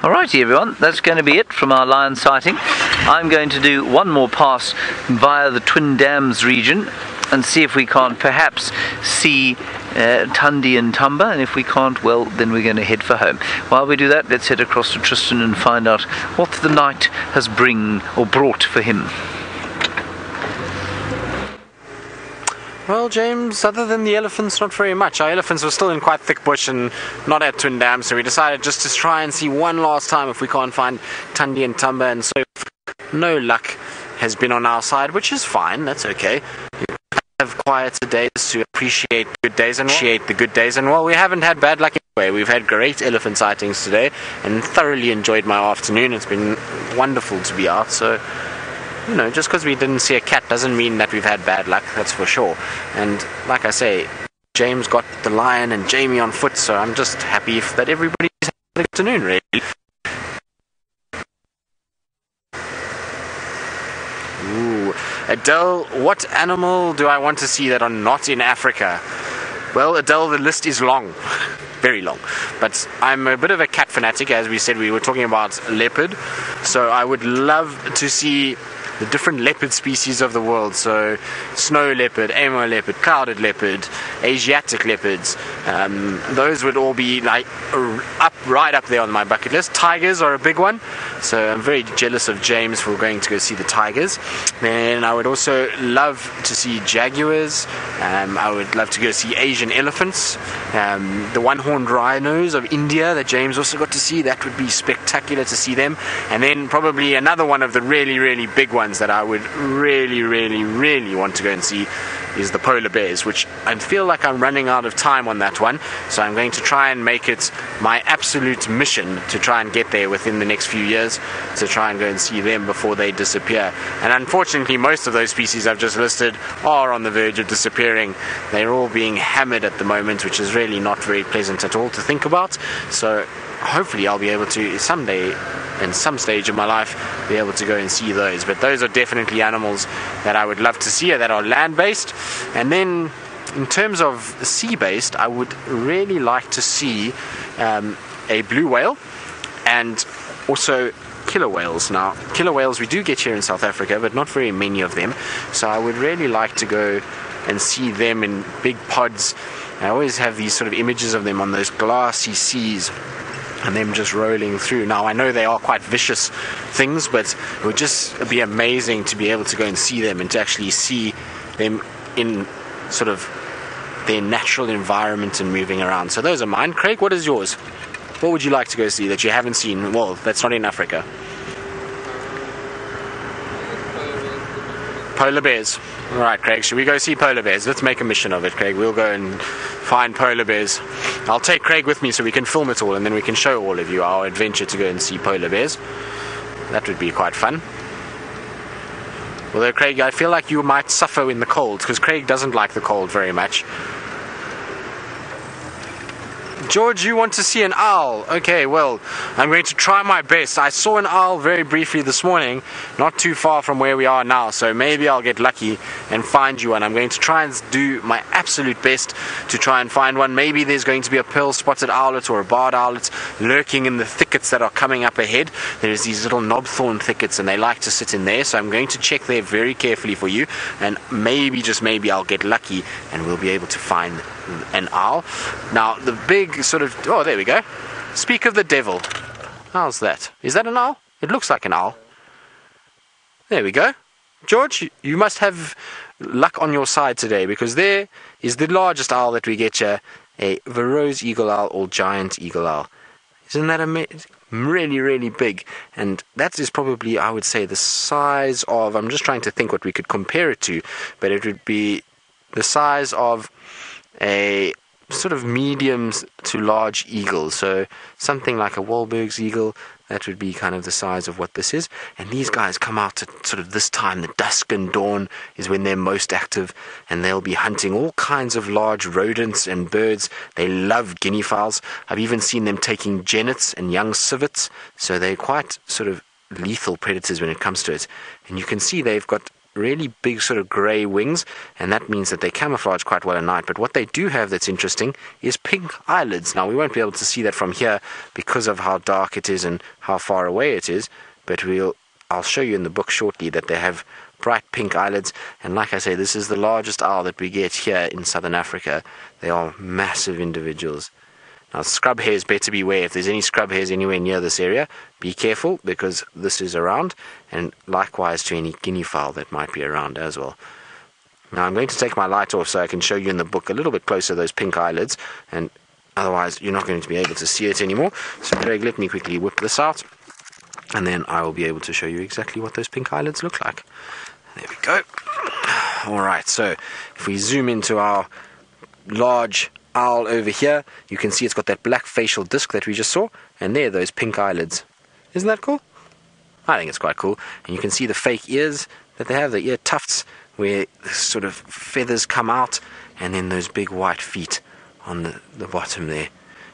Alrighty everyone, that's going to be it from our lion sighting. I'm going to do one more pass via the Twin Dams region and see if we can't perhaps see Tundi and Tumba, and if we can't, well, then we're going to head for home. While we do that, let's head across to Tristan and find out what the night has brought for him. Well, James, other than the elephants, not very much. Our elephants were still in quite thick bush and not at Twin Dam, so we decided just to try and see one last time if we can't find Tundi and Tumba, and so no luck has been on our side, which is fine, that's okay. You have quieter days to appreciate good days and the good days, and well, we haven't had bad luck anyway. We've had great elephant sightings today and thoroughly enjoyed my afternoon. It's been wonderful to be out, so you know, just because we didn't see a cat doesn't mean that we've had bad luck, that's for sure. And like I say, James got the lion and Jamie on foot, so I'm just happy that everybody's had a good afternoon, really. Ooh, Adele, what animal do I want to see that are not in Africa? Well, Adele, the list is long. Very long. But I'm a bit of a cat fanatic, as we said. We were talking about leopard, so I would love to see the different leopard species of the world. So snow leopard, emo leopard, clouded leopard, Asiatic leopards. Those would all be like right up there on my bucket list. Tigers are a big one, so I'm very jealous of James for going to go see the tigers. Then I would also love to see jaguars. I would love to go see Asian elephants, the one-horned rhinos of India that James also got to see. That would be spectacular to see them. And then probably another one of the really, really big ones that I would really, really, really want to go and see is the polar bears, which I feel like I'm running out of time on that one, so I'm going to try and make it my absolute mission to try and get there within the next few years, to try and go and see them before they disappear. And unfortunately, most of those species I've just listed are on the verge of disappearing. They're all being hammered at the moment, which is really not very pleasant at all to think about. So hopefully I'll be able to someday, in some stage of my life, be able to go and see those. But those are definitely animals that I would love to see, that are land-based. And then in terms of sea-based, I would really like to see a blue whale and also killer whales. Now, killer whales we do get here in South Africa, but not very many of them. So I would really like to go and see them in big pods. I always have these sort of images of them on those glassy seas and them just rolling through. Now, I know they are quite vicious things, but it would just be amazing to be able to go and see them and to actually see them in sort of their natural environment and moving around. So those are mine. Craig, what is yours? What would you like to go see that you haven't seen? Well, that's not in Africa. Polar bears. Alright, Craig, should we go see polar bears? Let's make a mission of it, Craig. We'll go and find polar bears. I'll take Craig with me so we can film it all, and then we can show all of you our adventure to go and see polar bears. That would be quite fun. Although, Craig, I feel like you might suffer in the cold, because Craig doesn't like the cold very much. George, you want to see an owl? Okay, well, I'm going to try my best. I saw an owl very briefly this morning, not too far from where we are now, so maybe I'll get lucky and find you one. I'm going to try and do my absolute best to try and find one. Maybe there's going to be a pearl-spotted owlet or a barred owlet lurking in the thickets that are coming up ahead. There's these little knobthorn thickets, and they like to sit in there, so I'm going to check there very carefully for you, and maybe, just maybe, I'll get lucky and we'll be able to find an owl. Now, the big sort of... Oh, there we go. Speak of the devil. How's that? Is that an owl? It looks like an owl. There we go. George, you must have luck on your side today, because there is the largest owl that we get here, a Verreaux eagle owl or giant eagle owl. Isn't that amazing? Really, really big. And that is probably, I would say, the size of, I'm just trying to think what we could compare it to, but it would be the size of a sort of medium to large eagle. So something like a Wahlberg's eagle, that would be kind of the size of what this is. And these guys come out at sort of this time, the dusk and dawn is when they're most active, and they'll be hunting all kinds of large rodents and birds. They love guinea fowls. I've even seen them taking jennets and young civets, so they're quite sort of lethal predators when it comes to it. And you can see they've got really big sort of grey wings, and that means that they camouflage quite well at night. But what they do have that's interesting is pink eyelids. Now, we won't be able to see that from here because of how dark it is and how far away it is, but I'll show you in the book shortly that they have bright pink eyelids. And like I say, this is the largest owl that we get here in southern Africa. They are massive individuals. Now, scrub hares, better beware. If there's any scrub hares anywhere near this area, be careful, because this is around, and likewise to any guinea fowl that might be around as well. Now, I'm going to take my light off so I can show you in the book a little bit closer those pink eyelids, and otherwise you're not going to be able to see it anymore. So Greg, let me quickly whip this out, and then I will be able to show you exactly what those pink eyelids look like. There we go. Alright, so if we zoom into our large owl over here, you can see it's got that black facial disc that we just saw, and there, those pink eyelids. Isn't that cool? I think it's quite cool. And you can see the fake ears that they have, the ear tufts, where sort of feathers come out, and then those big white feet on the bottom there.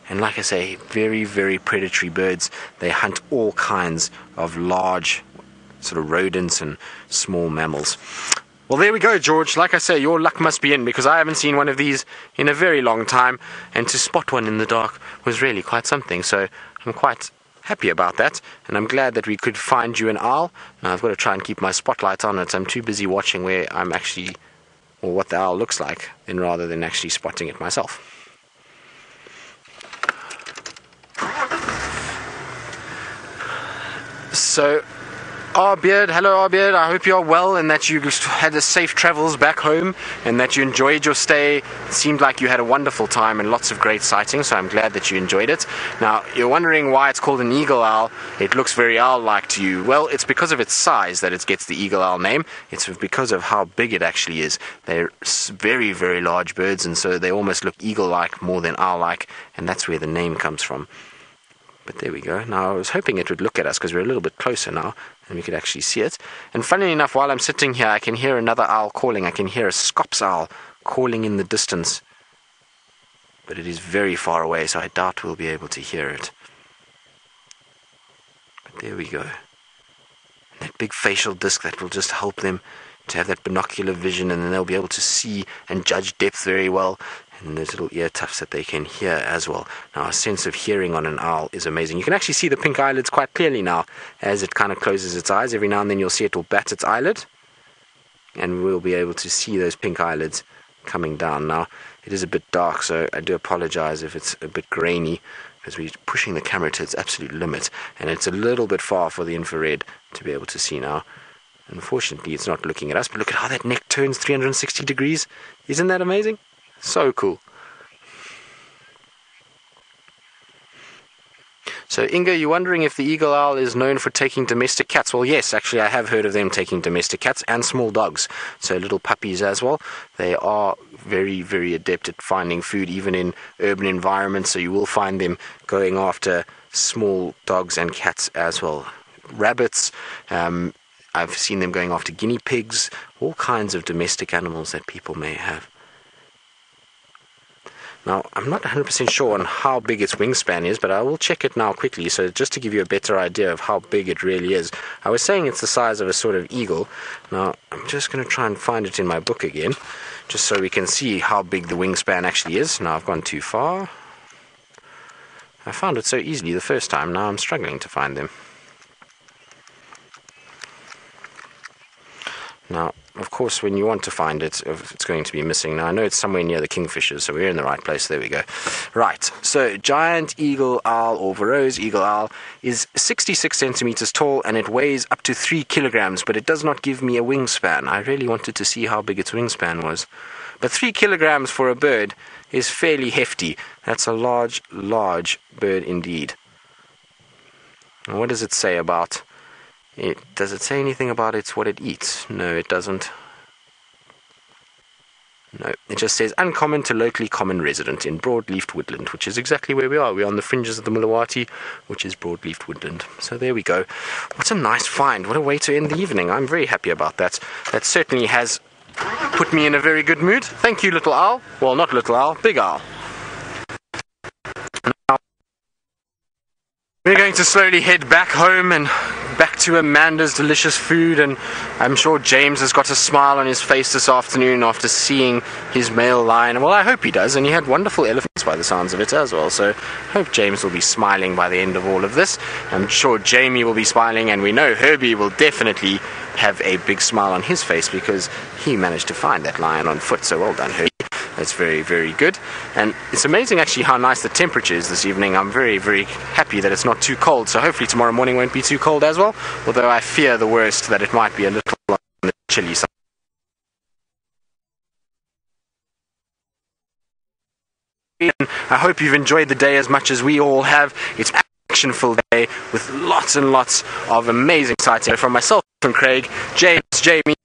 And like I say, very, very predatory birds. They hunt all kinds of large sort of rodents and small mammals. Well, there we go, George. Like I say, your luck must be in, because I haven't seen one of these in a very long time, and to spot one in the dark was really quite something. So I'm quite happy about that, and I'm glad that we could find you an owl. Now I've got to try and keep my spotlight on it. I'm too busy watching where I'm actually, or what the owl looks like, rather than actually spotting it myself. So, Beard, hello Beard, I hope you're well and that you had a safe travels back home and that you enjoyed your stay. It seemed like you had a wonderful time and lots of great sightings, so I'm glad that you enjoyed it. Now, you're wondering why it's called an eagle owl. It looks very owl-like to you. Well, it's because of its size that it gets the eagle owl name. It's because of how big it actually is. They're very, very large birds, and so they almost look eagle-like more than owl-like, and that's where the name comes from. But there we go. Now, I was hoping it would look at us because we're a little bit closer now and we could actually see it. And funnily enough, while I'm sitting here, I can hear another owl calling. I can hear a Scops owl calling in the distance. But it is very far away, so I doubt we'll be able to hear it. But there we go. And that big facial disc that will just help them to have that binocular vision, and then they'll be able to see and judge depth very well. And those little ear tufts that they can hear as well. Now, a sense of hearing on an owl is amazing. You can actually see the pink eyelids quite clearly now as it kind of closes its eyes. Every now and then you'll see it will bat its eyelid, and we'll be able to see those pink eyelids coming down. Now, it is a bit dark, so I do apologize if it's a bit grainy, because we're pushing the camera to its absolute limit, and it's a little bit far for the infrared to be able to see now. Unfortunately, it's not looking at us, but look at how that neck turns 360 degrees. Isn't that amazing? So cool. So, Inga, you're wondering if the eagle owl is known for taking domestic cats. Well, yes, actually, I have heard of them taking domestic cats and small dogs. So, little puppies as well. They are very, very adept at finding food, even in urban environments. So, you will find them going after small dogs and cats as well. Rabbits, I've seen them going after guinea pigs, all kinds of domestic animals that people may have. Now, I'm not 100% sure on how big its wingspan is, but I will check it now quickly, so just to give you a better idea of how big it really is. I was saying it's the size of a sort of eagle. Now, I'm just going to try and find it in my book again, just so we can see how big the wingspan actually is. Now, I've gone too far. I found it so easily the first time, now I'm struggling to find them. Now, of course, when you want to find it, it's going to be missing. Now, I know it's somewhere near the kingfishers, so we're in the right place. There we go. Right, so giant eagle owl, or Verreaux eagle owl, is 66 centimeters tall, and it weighs up to 3 kilograms, but it does not give me a wingspan. I really wanted to see how big its wingspan was. But 3 kilograms for a bird is fairly hefty. That's a large, large bird indeed. And what does it say about it? Does it say anything about what it eats? No, it doesn't. No, it just says uncommon to locally common resident in broadleafed woodland, which is exactly where we are. We're on the fringes of the Mulawati, which is broadleafed woodland. So there we go. What a nice find. What a way to end the evening. I'm very happy about that. That certainly has put me in a very good mood. Thank you, little owl. Well, not little owl, big owl. Now, we're going to slowly head back home and back to Amanda's delicious food, and I'm sure James has got a smile on his face this afternoon after seeing his male lion. Well, I hope he does, and he had wonderful elephants by the sounds of it as well, so I hope James will be smiling by the end of all of this. I'm sure Jamie will be smiling, and we know Herbie will definitely have a big smile on his face because he managed to find that lion on foot, so well done, Herbie. That's very, very good. And it's amazing actually how nice the temperature is this evening. I'm very, very happy that it's not too cold, so hopefully tomorrow morning won't be too cold as well, although I fear the worst, that it might be a little on the chilly side. I hope you've enjoyed the day as much as we all have. It's an action-filled day with lots and lots of amazing sights from myself and Craig, James, Jamie,